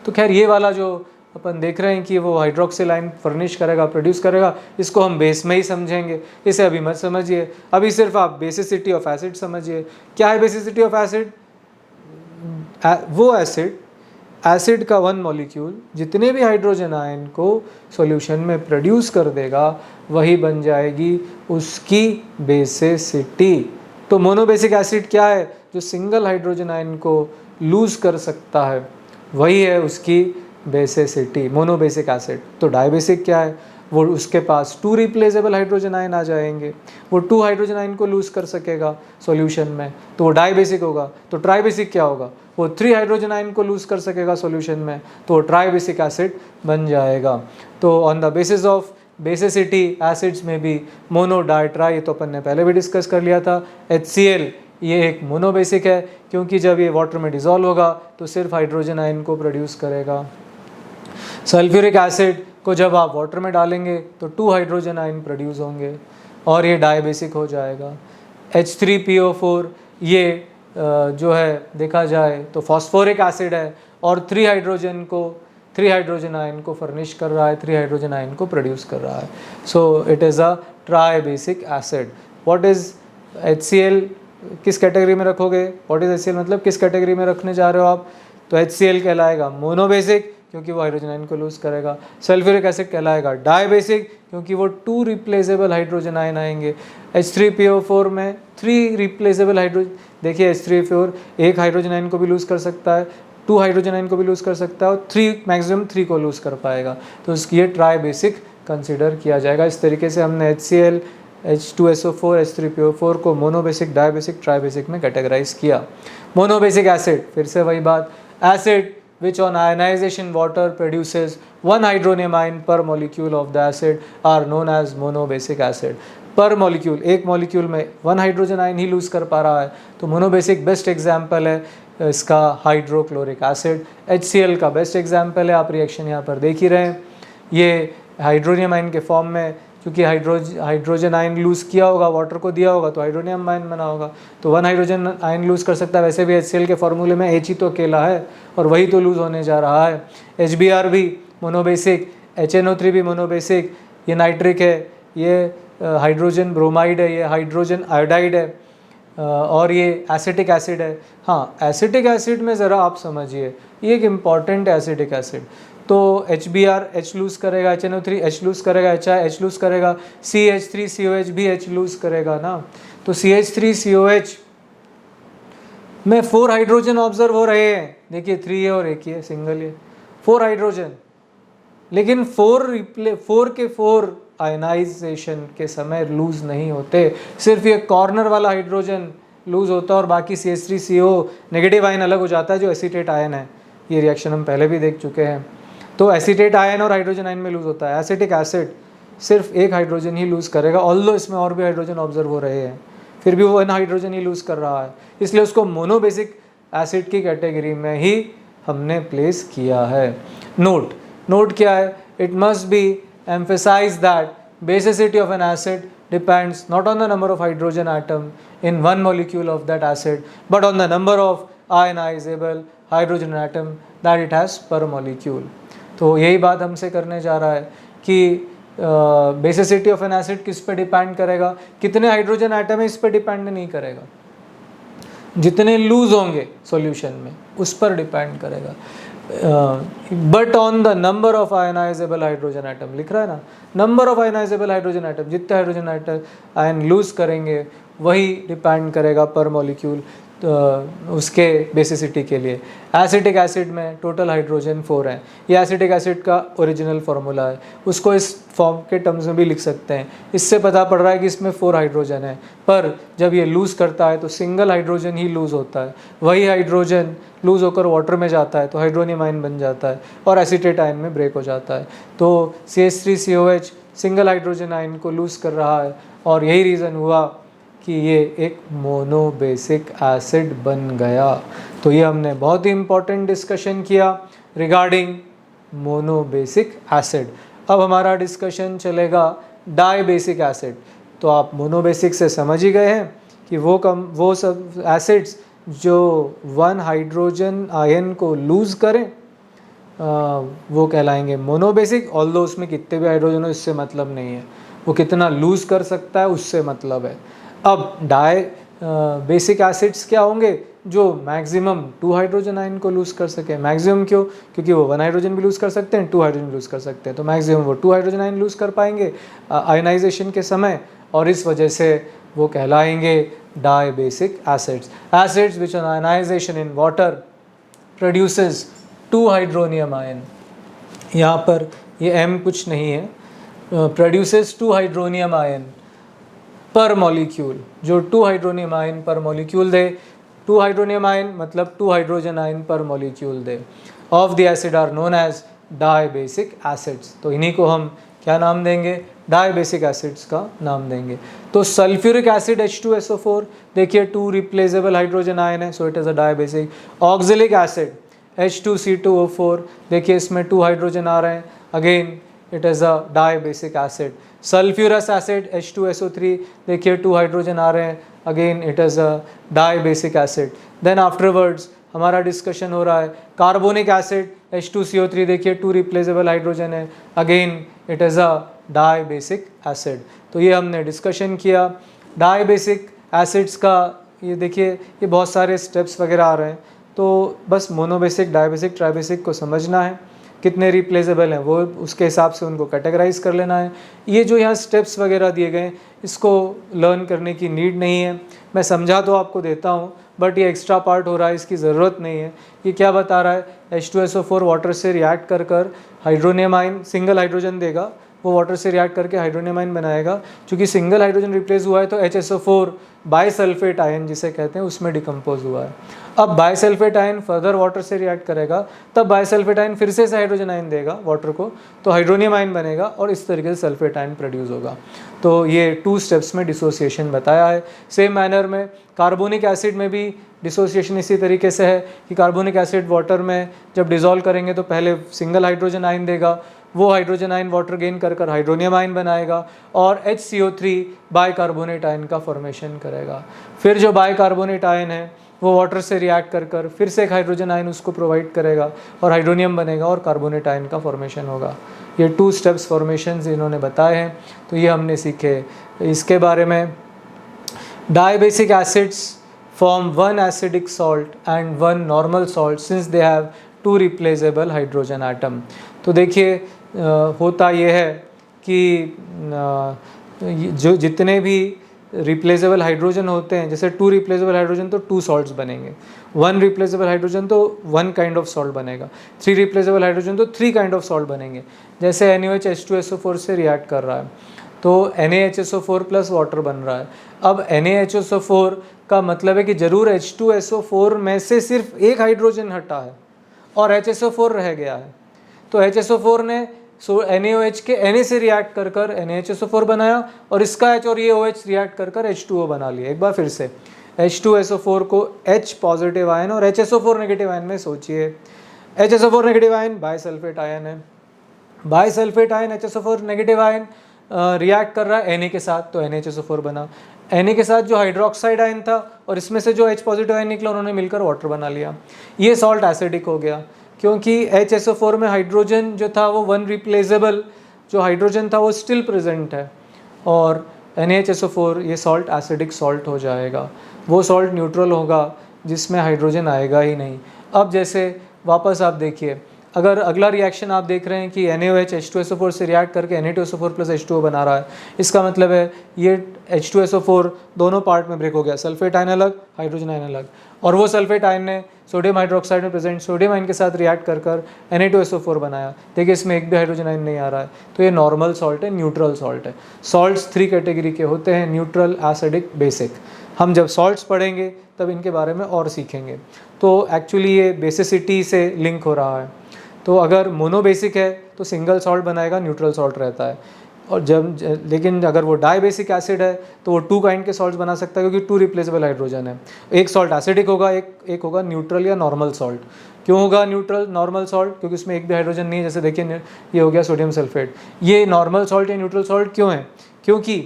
तो खैर ये वाला जो अपन देख रहे हैं कि वो हाइड्रोक्सिल आयन फर्निश करेगा, प्रोड्यूस करेगा, इसको हम बेस में ही समझेंगे, इसे अभी मत समझिए, अभी सिर्फ आप बेसिसिटी ऑफ एसिड समझिए। क्या है बेसिसिटी ऑफ एसिड? वो एसिड का वन मॉलिक्यूल जितने भी हाइड्रोजन आयन को सॉल्यूशन में प्रोड्यूस कर देगा, वही बन जाएगी उसकी बेसिसिटी। तो मोनोबेसिक एसिड क्या है? जो सिंगल हाइड्रोजन आयन को लूज कर सकता है, वही है उसकी बेसिसिटी, मोनोबेसिक एसिड। तो डाईबेसिक क्या है? वो उसके पास 2 रिप्लेसेबल हाइड्रोजन आयन आ जाएंगे, वो 2 हाइड्रोजन आयन को लूज कर सकेगा सॉल्यूशन में, तो वो डाईबेसिक होगा। तो ट्राईबेसिक क्या होगा? वो 3 हाइड्रोजन आयन को लूज कर सकेगा सॉल्यूशन में, तो वो ट्राईबेसिक एसिड बन जाएगा। तो on the basis of basicity acids में भी मोनो, डाई, ट्राई, ये तो अपन ने पहले भी डिस्कस कर लिया था। HCl ये एक मोनोबेसिक है, क्योंकि जब ये वाटर में डिसॉल्व होगा तो सिर्फ हाइड्रोजन आयन को प्रोड्यूस करेगा। सल्फ्यूरिक एसिड को जब आप वाटर में डालेंगे तो 2 हाइड्रोजन आयन प्रोड्यूस होंगे और ये डाईबेसिक हो जाएगा। H3PO4 ये जो है देखा जाए तो फॉस्फोरिक एसिड है और 3 हाइड्रोजन आयन को फर्निश कर रहा है, 3 हाइड्रोजन आयन को प्रोड्यूस कर रहा है। So it is a tribasic acid. What is HCl? किस कैटेगरी में रखोगे? व्हाट इज़ HCl मतलब किस कैटेगरी में रखने जा रहे हो आप? तो HCl कहलाएगा मोनोबेसिक, क्योंकि वो हाइड्रोजन आयन को लूज करेगा। सल्फ्यूरिक एसिड कहलाएगा डाईबेसिक, क्योंकि वो 2 रिप्लेसेबल हाइड्रोजन आयन आएंगे। H3PO4 में 3 रिप्लेसेबल हाइड्रोजन, देखिए H3PO4 एक हाइड्रोजन आयन को भी लूज कर सकता है, 2 हाइड्रोजन आयन को भी लूज कर सकता है और 3 मैक्सिमम 3 को लूज कर पाएगा, तो उसकी ये ट्राईबेसिक कंसिडर किया जाएगा। इस तरीके से हमने HCl, H2SO4, H3PO4 को मोनोबेसिक, डाईबेसिक, ट्राईबेसिक में कैटेगराइज किया। मोनोबेसिक एसिड, फिर से वही बात, acid which on ionization water produces 1 hydronium ion per molecule of the acid are known as monobasic acid। पर मॉलिक्यूल, एक मॉलिक्यूल में 1 हाइड्रोजन आयन ही लूज कर पा रहा है, तो मोनोबेसिक बेस्ट एग्जाम्पल है इसका हाइड्रोक्लोरिक एसिड। HCl का बेस्ट एग्जाम्पल है, आप रिएक्शन यहाँ पर देख ही रहे हैं, ये हाइड्रोनियम आयन के फॉर्म में, क्योंकि हाइड्रोजन आयन लूज़ किया होगा, वाटर को दिया होगा तो हाइड्रोनियम आयन बना होगा, तो 1 हाइड्रोजन आयन लूज़ कर सकता है। वैसे भी HCl के फॉर्मूले में H ही तो अकेला है और वही तो लूज़ होने जा रहा है। HBr भी मोनोबेसिक, HNO3 भी मोनोबेसिक, ये नाइट्रिक है, ये हाइड्रोजन ब्रोमाइड है, ये हाइड्रोजन आयोडाइड है और ये एसिटिक एसिड है। हाँ, एसिटिक एसिड में ज़रा आप समझिए, ये एक इम्पॉर्टेंट है एसिटिक एसिड। तो HBr H लूज़ करेगा, HNO3 H लूज़ करेगा, HI H लूज़ करेगा, CH3COH भी H लूज़ करेगा ना। तो CH3COH में 4 हाइड्रोजन ऑब्जर्व हो रहे हैं, देखिए 3 है और एक ही है, सिंगल है, 4 हाइड्रोजन, लेकिन 4 के 4 आयनाइजेशन के समय लूज़ नहीं होते, सिर्फ ये कॉर्नर वाला हाइड्रोजन लूज़ होता है और बाकी CH3CO नेगेटिव आयन अलग हो जाता है जो एसीटेट आयन है। ये रिएक्शन हम पहले भी देख चुके हैं। तो एसीटेट आयन और हाइड्रोजन आयन में लूज़ होता है। एसिटिक एसिड सिर्फ एक हाइड्रोजन ही लूज़ करेगा, ऑल्दो इसमें और भी हाइड्रोजन ऑब्जर्व हो रहे हैं, फिर भी वो 1 हाइड्रोजन ही लूज़ कर रहा है, इसलिए उसको मोनोबेसिक एसिड की कैटेगरी में ही हमने प्लेस किया है। नोट क्या है? It must be emphasise that basicity of an acid depends not on the number of hydrogen atom in one molecule of that acid, but on the number of ionizable hydrogen atom that it has per molecule. तो यही बात हमसे करने जा रहा है कि basicity of an acid किस पे डिपेंड करेगा, कितने हाइड्रोजन एटम है इस पे डिपेंड नहीं करेगा, जितने लूज होंगे सॉल्यूशन में उस पर डिपेंड करेगा, but on the number of ionisable hydrogen atom लिख रहा है ना, number of ionisable hydrogen atom, जितने हाइड्रोजन एटम आयन लूज करेंगे वही डिपेंड करेगा पर मॉलिक्यूल उसके बेसिसिटी के लिए। एसिटिक एसिड में टोटल हाइड्रोजन 4 हैं, ये एसिटिक एसिड का ओरिजिनल फार्मूला है, उसको इस फॉर्म के टर्म्स में भी लिख सकते हैं। इससे पता पड़ रहा है कि इसमें 4 हाइड्रोजन है, पर जब ये लूज़ करता है तो सिंगल हाइड्रोजन ही लूज़ होता है, वही हाइड्रोजन लूज़ होकर वाटर में जाता है तो हाइड्रोनियम आयन बन जाता है और एसीटेट आयन में ब्रेक हो जाता है। तो CH3COH सिंगल हाइड्रोजन आयन को लूज़ कर रहा है और यही रीज़न हुआ कि ये एक मोनोबेसिक एसिड बन गया। तो ये हमने बहुत ही इम्पॉर्टेंट डिस्कशन किया रिगार्डिंग मोनोबेसिक एसिड। अब हमारा डिस्कशन चलेगा डाईबेसिक एसिड। तो आप मोनोबेसिक से समझ ही गए हैं कि वो सब एसिड्स जो 1 हाइड्रोजन आयन को लूज़ करें वो कहलाएंगे मोनोबेसिक, ऑल्दो उसमें कितने भी हाइड्रोजन हो इससे मतलब नहीं है, वो कितना लूज़ कर सकता है उससे मतलब है। अब बेसिक एसिड्स क्या होंगे? जो मैक्सिमम 2 हाइड्रोजन आयन को लूज़ कर सके। मैक्सिमम क्यों? क्योंकि वो 1 हाइड्रोजन भी लूज़ कर सकते हैं, 2 हाइड्रोजन लूज़ कर सकते हैं, तो मैक्सिमम वो 2 हाइड्रोजन आयन लूज़ कर पाएंगे आयनाइजेशन के समय, और इस वजह से वो कहलाएंगे dibasic acids. Acids which on ionisation in water produces 2 hydronium ion, यहाँ पर ये M कुछ नहीं है, produces 2 hydronium ion per molecule, जो 2 हाइड्रोनियम आयन पर मॉलिक्यूल दे। 2 हाइड्रोनियम आयन मतलब 2 हाइड्रोजन आयन पर मॉलिक्यूल दे of the acid are known as dibasic acids. तो इन्हीं को हम क्या नाम देंगे? डाईबेसिक एसिड्स का नाम देंगे। तो सल्फ्यूरिक एसिड H2SO4, देखिए 2 रिप्लेसेबल हाइड्रोजन आयन है, so it is a dibasic. Oxalic acid H2C2O4, देखिए इसमें 2 हाइड्रोजन आ रहे हैं, again it is a dibasic acid. Sulphurous acid H2SO3, देखिए 2 हाइड्रोजन आ रहे हैं, again it is a डाईबेसिक acid. Then afterwards हमारा डिस्कशन हो रहा है कार्बोनिक एसिड H2CO3, देखिए 2 रिप्लेसेबल हाइड्रोजन है, अगेन इट इज़ अ डाईबेसिक एसिड। तो ये हमने डिस्कशन किया डाईबेसिक एसिड्स का। ये देखिए ये बहुत सारे स्टेप्स वगैरह आ रहे हैं, तो बस मोनोबेसिक, डाईबेसिक, ट्राइबेसिक को समझना है, कितने रिप्लेसेबल हैं वो उसके हिसाब से उनको कैटेगराइज कर लेना है। ये जो यहाँ स्टेप्स वगैरह दिए गए इसको लर्न करने की नीड नहीं है, मैं समझा तो आपको देता हूँ, बट ये एक्स्ट्रा पार्ट हो रहा है, इसकी ज़रूरत नहीं है। ये क्या बता रहा है? H2SO4 वाटर से रिएक्ट कर हाइड्रोनियम आयन, सिंगल हाइड्रोजन देगा, वो वाटर से रिएक्ट करके हाइड्रोनियम आयन बनाएगा। चूँकि सिंगल हाइड्रोजन रिप्लेस हुआ है तो HSO4 बाइसल्फेट आयन जिसे कहते हैं उसमें डिकम्पोज हुआ है। अब बाइसल्फेट आयन फर्दर वाटर से रिएक्ट करेगा, तब बाइसल्फेट आयन फिर से हाइड्रोजन आयन देगा वाटर को, तो हाइड्रोनियम आयन बनेगा और इस तरीके से सल्फेट आयन प्रोड्यूस होगा। तो ये 2 स्टेप्स में डिसोसिएशन बताया है। सेम मैनर में कार्बोनिक एसिड में भी डिसोसिएशन इसी तरीके से है कि कार्बोनिक एसिड वाटर में जब डिज़ोल्व करेंगे तो पहले सिंगल हाइड्रोजन आयन देगा, वो हाइड्रोजन आयन वाटर गेन कर हाइड्रोनियम आयन बनाएगा और HCO3 बाइकार्बोनेट आयन का फॉर्मेशन करेगा। फिर जो बाइकार्बोनेट आयन है वो वाटर से रिएक्ट कर फिर से एक हाइड्रोजन आयन उसको प्रोवाइड करेगा और हाइड्रोनियम बनेगा और कार्बोनेट आयन का फॉर्मेशन होगा। ये 2 स्टेप्स फॉर्मेशंस इन्होंने बताए हैं, तो ये हमने सीखे इसके बारे में। Dibasic acids form 1 acidic salt and 1 normal salt since they have 2 replaceable hydrogen atom. तो देखिए होता ये है कि जो जितने भी रिप्लेसेबल हाइड्रोजन होते हैं, जैसे 2 रिप्लेसेबल हाइड्रोजन तो 2 सॉल्ट्स बनेंगे, 1 रिप्लेसेबल हाइड्रोजन तो 1 काइंड ऑफ सॉल्ट बनेगा, 3 रिप्लेसेबल हाइड्रोजन तो 3 काइंड ऑफ सॉल्ट बनेंगे। जैसे NaOH H2SO4 से रिएक्ट कर रहा है तो NaHSO4 प्लस वाटर बन रहा है। अब NaHSO4 का मतलब है कि ज़रूर H2SO4 में से सिर्फ एक हाइड्रोजन हटा है और HSO4 रह गया है, तो HSO4 ने सो NaOH के Na से रिएक्ट कर कर NaHSO4 बनाया और इसका H और ये OH रिएक्ट कर कर H2O बना लिया। एक बार फिर से H2SO4 को H पॉजिटिव आयन और HSO4 नेगेटिव आयन में सोचिए। HSO4 negative ion bisulphate ion है, bisulphate ion HSO4 negative ion react कर रहा है Na के साथ, तो NaHSO4 बना। Na के साथ जो हाइड्रोक्साइड आयन था और इसमें से जो H पॉजिटिव आयन निकला उन्होंने मिलकर वाटर बना लिया। ये सॉल्ट एसिडिक हो गया क्योंकि HSO4 में हाइड्रोजन जो था वो वन रिप्लेसेबल जो हाइड्रोजन था वो स्टिल प्रेजेंट है और NaHSO4 ये सॉल्ट एसिडिक सॉल्ट हो जाएगा। वो सॉल्ट न्यूट्रल होगा जिसमें हाइड्रोजन आएगा ही नहीं। अब जैसे वापस आप देखिए, अगर अगला रिएक्शन आप देख रहे हैं कि NaOH H2SO4 से रिएक्ट करके Na2SO4 प्लस H2O बना रहा है, इसका मतलब है ये H2SO4 दोनों पार्ट में ब्रेक हो गया, सल्फेट आयन अलग, हाइड्रोजन आयन अलग, और वो सल्फेट आयन ने सोडियम हाइड्रोक्साइड में प्रेजेंट सोडियम आयन के साथ रिएक्ट कर कर Na2SO4 बनाया। देखिए इसमें एक भी हाइड्रोजन आयन नहीं आ रहा है, तो ये नॉर्मल सॉल्ट है, न्यूट्रल सॉल्ट है। सॉल्ट्स 3 कैटेगरी के होते हैं, न्यूट्रल, एसिडिक, बेसिक। हम जब सॉल्ट्स पढ़ेंगे तब इनके बारे में और सीखेंगे। तो एक्चुअली ये बेसिसिटी से लिंक हो रहा है। तो अगर मोनोबेसिक है तो सिंगल सॉल्ट बनाएगा, न्यूट्रल सॉल्ट रहता है, और लेकिन अगर वो डाइबेसिक एसिड है तो वो 2 काइंड के सॉल्ट्स बना सकता है क्योंकि 2 रिप्लेसेबल हाइड्रोजन है। एक सॉल्ट एसिडिक होगा, एक होगा न्यूट्रल या नॉर्मल सॉल्ट। क्यों होगा न्यूट्रल नॉर्मल सॉल्ट? क्योंकि उसमें एक भी हाइड्रोजन नहीं है। जैसे देखिए ये हो गया सोडियम सल्फेट। ये नॉर्मल सॉल्ट या न्यूट्रल सॉल्ट क्यों है? क्योंकि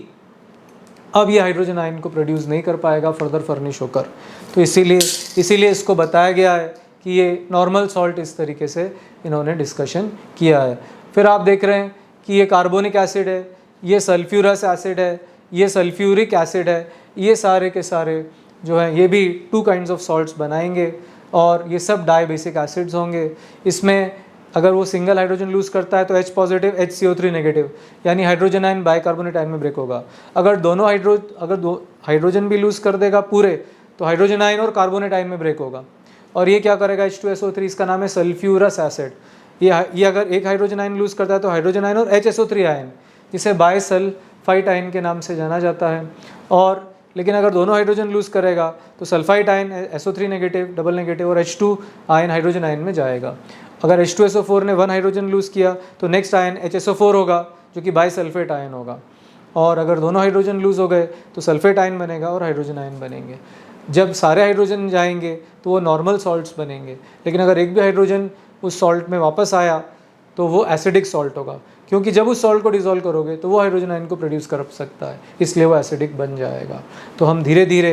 अब ये हाइड्रोजन आयन को प्रोड्यूस नहीं कर पाएगा फर्दर फर्निश होकर, तो इसीलिए इसको बताया गया है कि ये नॉर्मल सॉल्ट इस तरीके से इन्होंने डिस्कशन किया है। फिर आप देख रहे हैं कि ये कार्बोनिक एसिड है, ये सल्फ्यूरस एसिड है, ये सल्फ्यूरिक एसिड है, ये सारे के सारे जो हैं ये भी 2 काइंड्स ऑफ सॉल्ट्स बनाएंगे और ये सब डाइबेसिक एसिड्स होंगे। इसमें अगर वो सिंगल हाइड्रोजन लूज़ करता है तो H पॉजिटिव HCO3 नेगेटिव, यानी हाइड्रोजन आयन बाइकार्बोनेट आयन में ब्रेक होगा। अगर दो हाइड्रोजन भी लूज़ कर देगा पूरे तो हाइड्रोजन आयन और कार्बोनेट आयन में ब्रेक होगा। और ये क्या करेगा? H2SO3, इसका नाम है सल्फ्यूरस एसिड। ये अगर एक हाइड्रोजन आयन लूज़ करता है तो हाइड्रोजन आयन और HSO3 आयन, जिसे बाइसल्फाइट आयन के नाम से जाना जाता है। और लेकिन अगर दोनों हाइड्रोजन लूज़ करेगा तो sulphite ion SO3 negative double negative और H2 आयन हाइड्रोजन आयन में जाएगा। अगर H2SO4 ने 1 हाइड्रोजन लूज़ किया तो नेक्स्ट आयन HSO4 होगा जो कि बाइसल्फेट आयन होगा। और अगर दोनों हाइड्रोजन लूज़ हो गए तो सल्फेट आयन बनेगा और हाइड्रोजन आयन बनेंगे। जब सारे हाइड्रोजन जाएंगे तो वो नॉर्मल सॉल्ट्स बनेंगे, लेकिन अगर एक भी हाइड्रोजन उस सॉल्ट में वापस आया तो वो एसिडिक सॉल्ट होगा, क्योंकि जब उस सॉल्ट को डिसॉल्व करोगे तो वो हाइड्रोजन आयन को प्रोड्यूस कर सकता है, इसलिए वो एसिडिक बन जाएगा। तो हम धीरे धीरे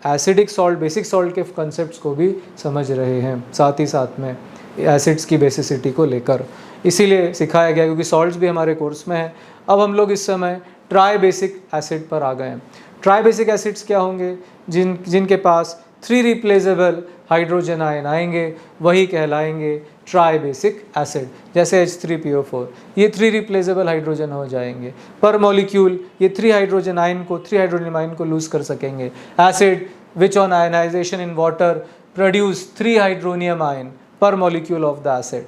एसिडिक सॉल्ट, बेसिक सॉल्ट के कंसेप्ट्स को भी समझ रहे हैं, साथ ही साथ में एसिड्स की बेसिसिटी को लेकर, इसीलिए सिखाया गया क्योंकि सॉल्ट्स भी हमारे कोर्स में है। अब हम लोग इस समय ट्राई बेसिक एसिड पर आ गए हैं। ट्राई बेसिक एसिड्स क्या होंगे? जिनके पास 3 रिप्लेसेबल हाइड्रोजन आयन आएंगे वही कहलाएंगे ट्राई बेसिक एसिड। जैसे H3PO4, ये 3 रिप्लेसेबल हाइड्रोजन हो जाएंगे पर मॉलिक्यूल। ये 3 हाइड्रोजन आयन को लूज़ कर सकेंगे। Acid which on ionisation in water produce 3 hydronium ion per molecule of the acid.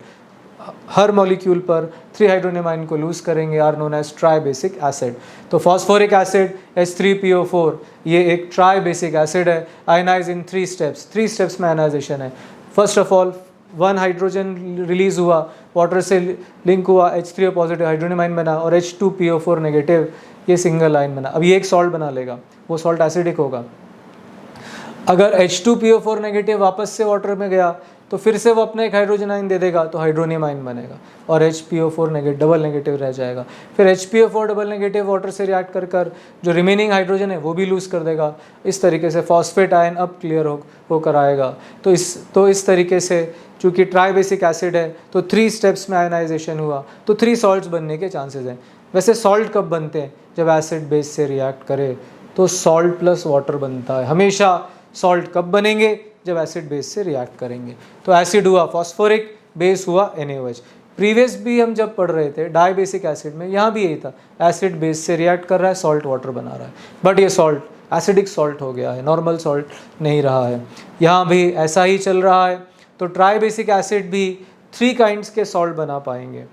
हर मॉलिक्यूल पर 3 हाइड्रोनियम आयन को लूज़ करेंगे, are known as tribasic acid. तो फॉस्फोरिक एसिड H3PO4 ये एक tribasic acid है, ionise in 3 steps. 3 steps में ionisation है। First of all 1 hydrogen release हुआ, वाटर से लिंक हुआ, H3O पॉजिटिव हाइड्रोनियम आयन बना और H2PO4 नेगेटिव ये सिंगल आयन बना। अब ये एक सॉल्ट बना लेगा, वो सॉल्ट एसिडिक होगा। अगर H2PO4 नेगेटिव वापस से वाटर में गया तो फिर से वो अपना एक हाइड्रोजन आयन दे देगा तो हाइड्रोनियम आयन बनेगा और HPO4 नेगेटिव डबल नेगेटिव रह जाएगा। फिर HPO4 डबल नेगेटिव वाटर से रिएक्ट कर कर जो रिमेनिंग हाइड्रोजन है वो भी लूज़ कर देगा। इस तरीके से फॉस्फेट आयन अब क्लियर होकर आएगा। तो इस तरीके से चूँकि ट्राई बेसिक एसिड है तो 3 स्टेप्स में आयनाइजेशन हुआ तो 3 सॉल्ट्स बनने के चांसेस हैं। वैसे सॉल्ट कब बनते हैं? जब एसिड बेस से रिएक्ट करे तो सॉल्ट प्लस वाटर बनता है। हमेशा सॉल्ट कब बनेंगे? जब एसिड बेस से रिएक्ट करेंगे। तो एसिड हुआ फॉस्फोरिक, बेस हुआ NaOH। प्रीवियस भी हम जब पढ़ रहे थे डाई बेसिक एसिड में, यहाँ भी यही था, एसिड बेस से रिएक्ट कर रहा है, सॉल्ट वाटर बना रहा है, बट ये सॉल्ट एसिडिक सॉल्ट हो गया है, नॉर्मल सॉल्ट नहीं रहा है। यहाँ भी ऐसा ही चल रहा है। तो ट्राई बेसिक एसिड भी 3 काइंड्स के सॉल्ट बना पाएंगे।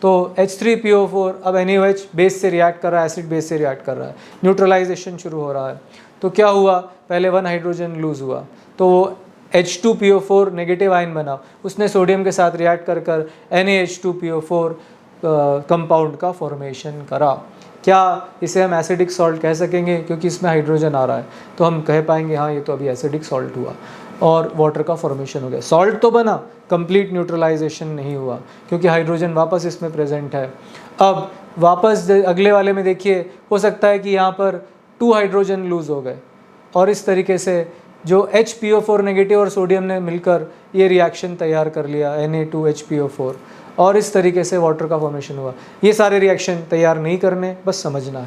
तो H3PO4 अब NaOH बेस से रिएक्ट कर रहा है, एसिड बेस से रिएक्ट कर रहा है, न्यूट्रलाइजेशन शुरू हो रहा है। तो क्या हुआ? पहले 1 हाइड्रोजन लूज़ हुआ तो H2PO4 नेगेटिव आयन बना, उसने सोडियम के साथ रिएक्ट कर कर NaH2PO4 कंपाउंड का फॉर्मेशन करा। क्या इसे हम एसिडिक सॉल्ट कह सकेंगे क्योंकि इसमें हाइड्रोजन आ रहा है, तो हम कह पाएंगे हाँ ये तो अभी एसिडिक सॉल्ट हुआ और वाटर का फॉर्मेशन हो गया। सॉल्ट तो बना, कंप्लीट न्यूट्रलाइजेशन नहीं हुआ क्योंकि हाइड्रोजन वापस इसमें प्रेजेंट है। अब वापस अगले वाले में देखिए, हो सकता है कि यहाँ पर 2 हाइड्रोजन लूज़ हो गए और इस तरीके से जो HPO4 नेगेटिव और सोडियम ने मिलकर ये रिएक्शन तैयार कर लिया Na2HPO4 और इस तरीके से वाटर का फॉर्मेशन हुआ। ये सारे रिएक्शन तैयार नहीं करने, बस समझना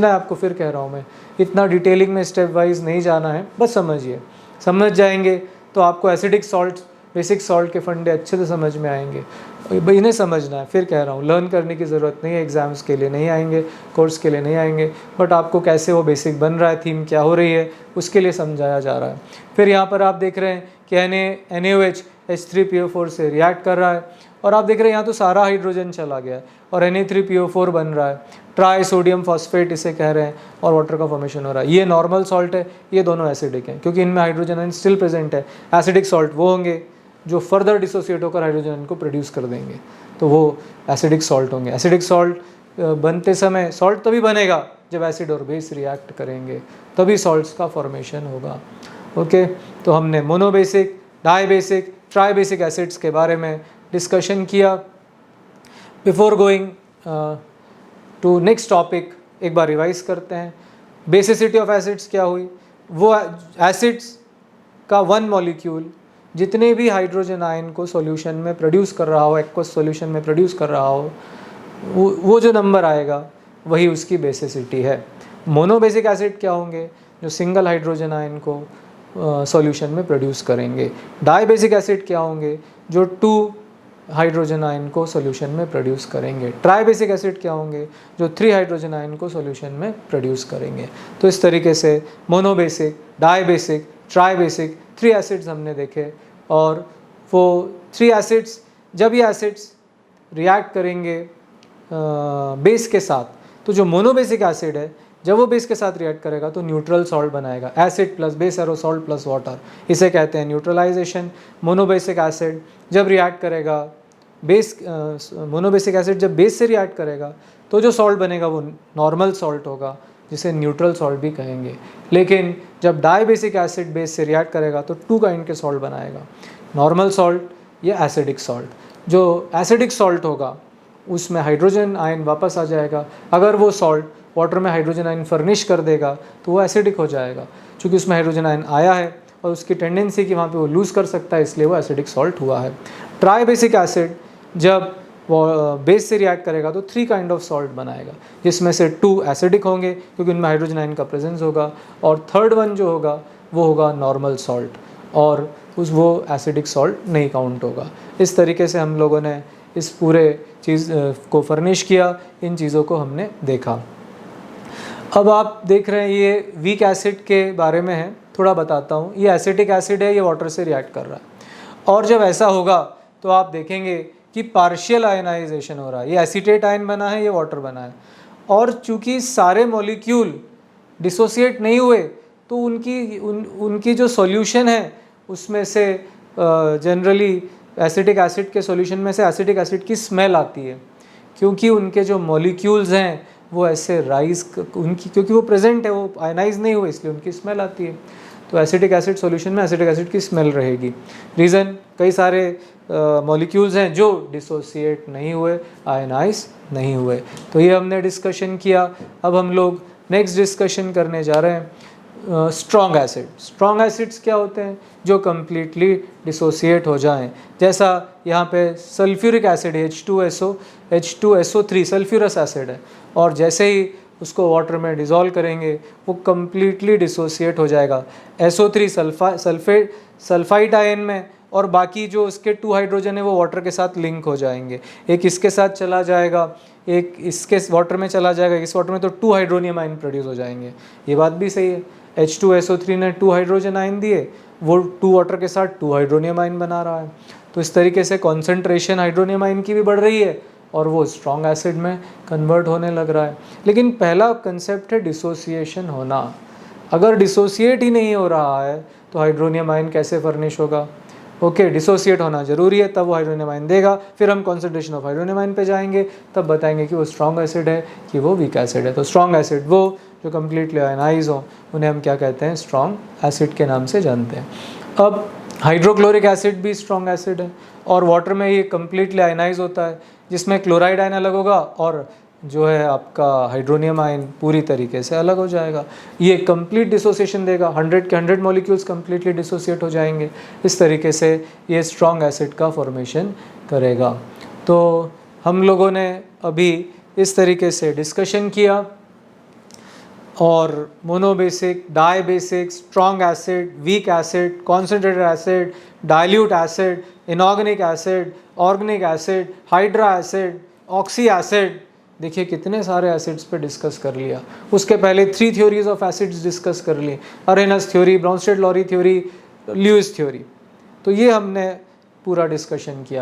है आपको। फिर कह रहा हूँ मैं, इतना डिटेलिंग में स्टेप वाइज नहीं जाना है, बस समझिए। समझ जाएंगे तो आपको एसिडिक सॉल्ट, बेसिक सॉल्ट के फंडे अच्छे से समझ में आएंगे। इन्हें समझना है, फिर कह रहा हूँ लर्न करने की ज़रूरत नहीं है, एग्ज़ाम्स के लिए नहीं आएंगे, कोर्स के लिए नहीं आएंगे, बट आपको कैसे वो बेसिक बन रहा है, थीम क्या हो रही है, उसके लिए समझाया जा रहा है। फिर यहाँ पर आप देख रहे हैं कि NaOH H3PO4 से रिएक्ट कर रहा है और आप देख रहे हैं यहाँ तो सारा हाइड्रोजन चला गया है और Na3PO4 बन रहा है, ट्राई सोडियम फॉस्फेट इसे कह रहे हैं और वाटर का फॉर्मेशन हो रहा है। ये नॉर्मल सॉल्ट है, ये दोनों एसिडिक हैं क्योंकि इनमें हाइड्रोजन आयन स्टिल प्रेजेंट है। एसिडिक सॉल्ट वो होंगे जो फर्दर डिसोसिएट होकर हाइड्रोजन को प्रोड्यूस कर देंगे, तो वो एसिडिक सॉल्ट होंगे। एसिडिक सॉल्ट बनते समय सॉल्ट तभी बनेगा जब एसिड और बेस रिएक्ट करेंगे, तभी सॉल्ट्स का फॉर्मेशन होगा। ओके, तो हमने मोनोबेसिक, डाईबेसिक, ट्राईबेसिक एसिड्स के बारे में डिस्कशन किया। Before going to next topic एक बार रिवाइज करते हैं। बेसिसिटी ऑफ एसिड्स क्या हुई? वो एसिड्स का वन मॉलिक्यूल जितने भी हाइड्रोजन आयन को सॉल्यूशन में प्रोड्यूस कर रहा हो, एक्वस सॉल्यूशन में प्रोड्यूस कर रहा हो, वो जो नंबर आएगा वही उसकी बेसिसिटी है। मोनोबेसिक एसिड क्या होंगे? जो सिंगल हाइड्रोजन आयन को सॉल्यूशन में प्रोड्यूस करेंगे। डाईबेसिक एसिड क्या होंगे? जो 2 हाइड्रोजन आयन को सॉल्यूशन में प्रोड्यूस करेंगे। ट्राईबेसिक एसिड क्या होंगे? जो 3 हाइड्रोजन आयन को सॉल्यूशन में प्रोड्यूस करेंगे। तो इस तरीके से मोनोबेसिक, डाईबेसिक, ट्राईबेसिक 3 एसिड्स हमने देखे और वो 3 एसिड्स, जब ये एसिड्स रिएक्ट करेंगे बेस के साथ, तो जो मोनोबेसिक एसिड है जब वो बेस के साथ रिएक्ट करेगा तो न्यूट्रल सॉल्ट बनाएगा। एसिड प्लस बेस एरोसॉल्ट प्लस वाटर, इसे कहते हैं न्यूट्रलाइजेशन। मोनोबेसिक एसिड जब रिएक्ट करेगा मोनोबेसिक एसिड जब बेस से रिएक्ट करेगा तो जो सॉल्ट बनेगा वो नॉर्मल सॉल्ट होगा, जिसे न्यूट्रल सॉल्ट भी कहेंगे। लेकिन जब डाईबेसिक एसिड बेस से रिएक्ट करेगा तो 2 काइंड के सॉल्ट बनाएगा, नॉर्मल सॉल्ट या एसिडिक सॉल्ट। जो एसिडिक सॉल्ट होगा उसमें हाइड्रोजन आयन वापस आ जाएगा। अगर वो सॉल्ट वाटर में हाइड्रोजन आयन फर्निश कर देगा तो वो एसिडिक हो जाएगा, क्योंकि उसमें हाइड्रोजन आयन आया है और उसकी टेंडेंसी कि वहाँ पे वो लूज़ कर सकता है, इसलिए वो एसिडिक सॉल्ट हुआ है। ट्राईबेसिक एसिड जब वो बेस से रिएक्ट करेगा तो 3 काइंड ऑफ सॉल्ट बनाएगा, जिसमें से 2 एसिडिक होंगे क्योंकि उनमें हाइड्रोजन आयन का प्रेजेंस होगा, और थर्ड वन जो होगा वो होगा नॉर्मल सॉल्ट, और वो एसिडिक सॉल्ट नहीं काउंट होगा। इस तरीके से हम लोगों ने इस पूरे चीज़ को फर्निश किया, इन चीज़ों को हमने देखा। अब आप देख रहे हैं ये वीक एसिड के बारे में है, थोड़ा बताता हूँ। ये एसिटिक एसिड है, ये वाटर से रिएक्ट कर रहा है, और जब ऐसा होगा तो आप देखेंगे कि पार्शियल आयनाइजेशन हो रहा है। ये एसीटेट आयन बना है, ये वाटर बना है, और चूँकि सारे मॉलिक्यूल डिसोसिएट नहीं हुए तो उनकी जो सॉल्यूशन है उसमें से जनरली एसिटिक एसिड के सॉल्यूशन में से एसिटिक एसिड की स्मेल आती है, क्योंकि उनके जो मॉलिक्यूल्स हैं वो ऐसे राइज क्योंकि वो प्रेजेंट है, वो आयनाइज नहीं हुए, इसलिए उनकी स्मेल आती है। तो एसिटिक एसिड सॉल्यूशन में एसिटिक एसिड की स्मेल रहेगी। रीज़न, कई सारे मॉलिक्यूल्स हैं जो डिसोसिएट नहीं हुए, आयनाइज नहीं हुए। तो ये हमने डिस्कशन किया। अब हम लोग नेक्स्ट डिस्कशन करने जा रहे हैं स्ट्रॉन्ग एसिड। स्ट्रॉन्ग एसिड्स क्या होते हैं? जो कम्प्लीटली डिसोसिएट हो जाएं, जैसा यहाँ पे sulphuric acid H2SO3 sulphurous acid है, और जैसे ही उसको वाटर में डिज़ोल्व करेंगे वो कम्प्लीटली डिसोसिएट हो जाएगा SO3 सल्फाइड आयन में, और बाकी जो उसके 2 हाइड्रोजन है वो वाटर के साथ लिंक हो जाएंगे। एक इसके साथ चला जाएगा, एक इसके वाटर में चला जाएगा, इस वाटर में, तो 2 हाइड्रोनियम आयन प्रोड्यूस हो जाएंगे। ये बात भी सही है। H2SO3 ने 2 हाइड्रोजन आयन दिए, वो 2 वाटर के साथ 2 हाइड्रोनियम आयन बना रहा है। तो इस तरीके से कॉन्सेंट्रेशन हाइड्रोनियम आयन की भी बढ़ रही है और वो स्ट्रॉन्ग एसिड में कन्वर्ट होने लग रहा है। लेकिन पहला कंसेप्ट है डिसोसिएशन होना। अगर डिसोसिएट ही नहीं हो रहा है तो हाइड्रोनियम आयन कैसे फर्निश होगा? ओके, डिसोसिएट होना जरूरी है तब वो हाइड्रोजन आयन देगा। फिर हम कॉन्सेंट्रेशन ऑफ हाइड्रोजन आयन पे जाएंगे, तब बताएंगे कि वो स्ट्रॉन्ग एसिड है कि वो वीक एसिड है। तो स्ट्रॉन्ग एसिड वो जो कम्प्लीटली आयनाइज हो उन्हें हम क्या कहते हैं, स्ट्रॉन्ग एसिड के नाम से जानते हैं। अब हाइड्रोक्लोरिक एसिड भी स्ट्रॉन्ग एसिड है और वाटर में ये कम्प्लीटली आयनाइज होता है, जिसमें क्लोराइड आयन अलग होगा और जो है आपका हाइड्रोनियम आयन पूरी तरीके से अलग हो जाएगा। ये कंप्लीट डिसोसिएशन देगा, 100 के 100 मॉलिक्यूल्स कंप्लीटली डिसोसिएट हो जाएंगे। इस तरीके से ये स्ट्रॉन्ग एसिड का फॉर्मेशन करेगा। तो हम लोगों ने अभी इस तरीके से डिस्कशन किया और monobasic, dibasic, strong acid, weak acid, concentrated acid, dilute acid, inorganic acid, organic acid, hydra acid, oxy acid, देखिए कितने सारे एसिड्स पे डिस्कस कर लिया। उसके पहले 3 थ्योरीज ऑफ एसिड्स डिस्कस कर ली, अरेनस थ्योरी, ब्राउनस्टेड-लॉरी थ्योरी, ल्यूइस थ्योरी। तो ये हमने पूरा डिस्कशन किया।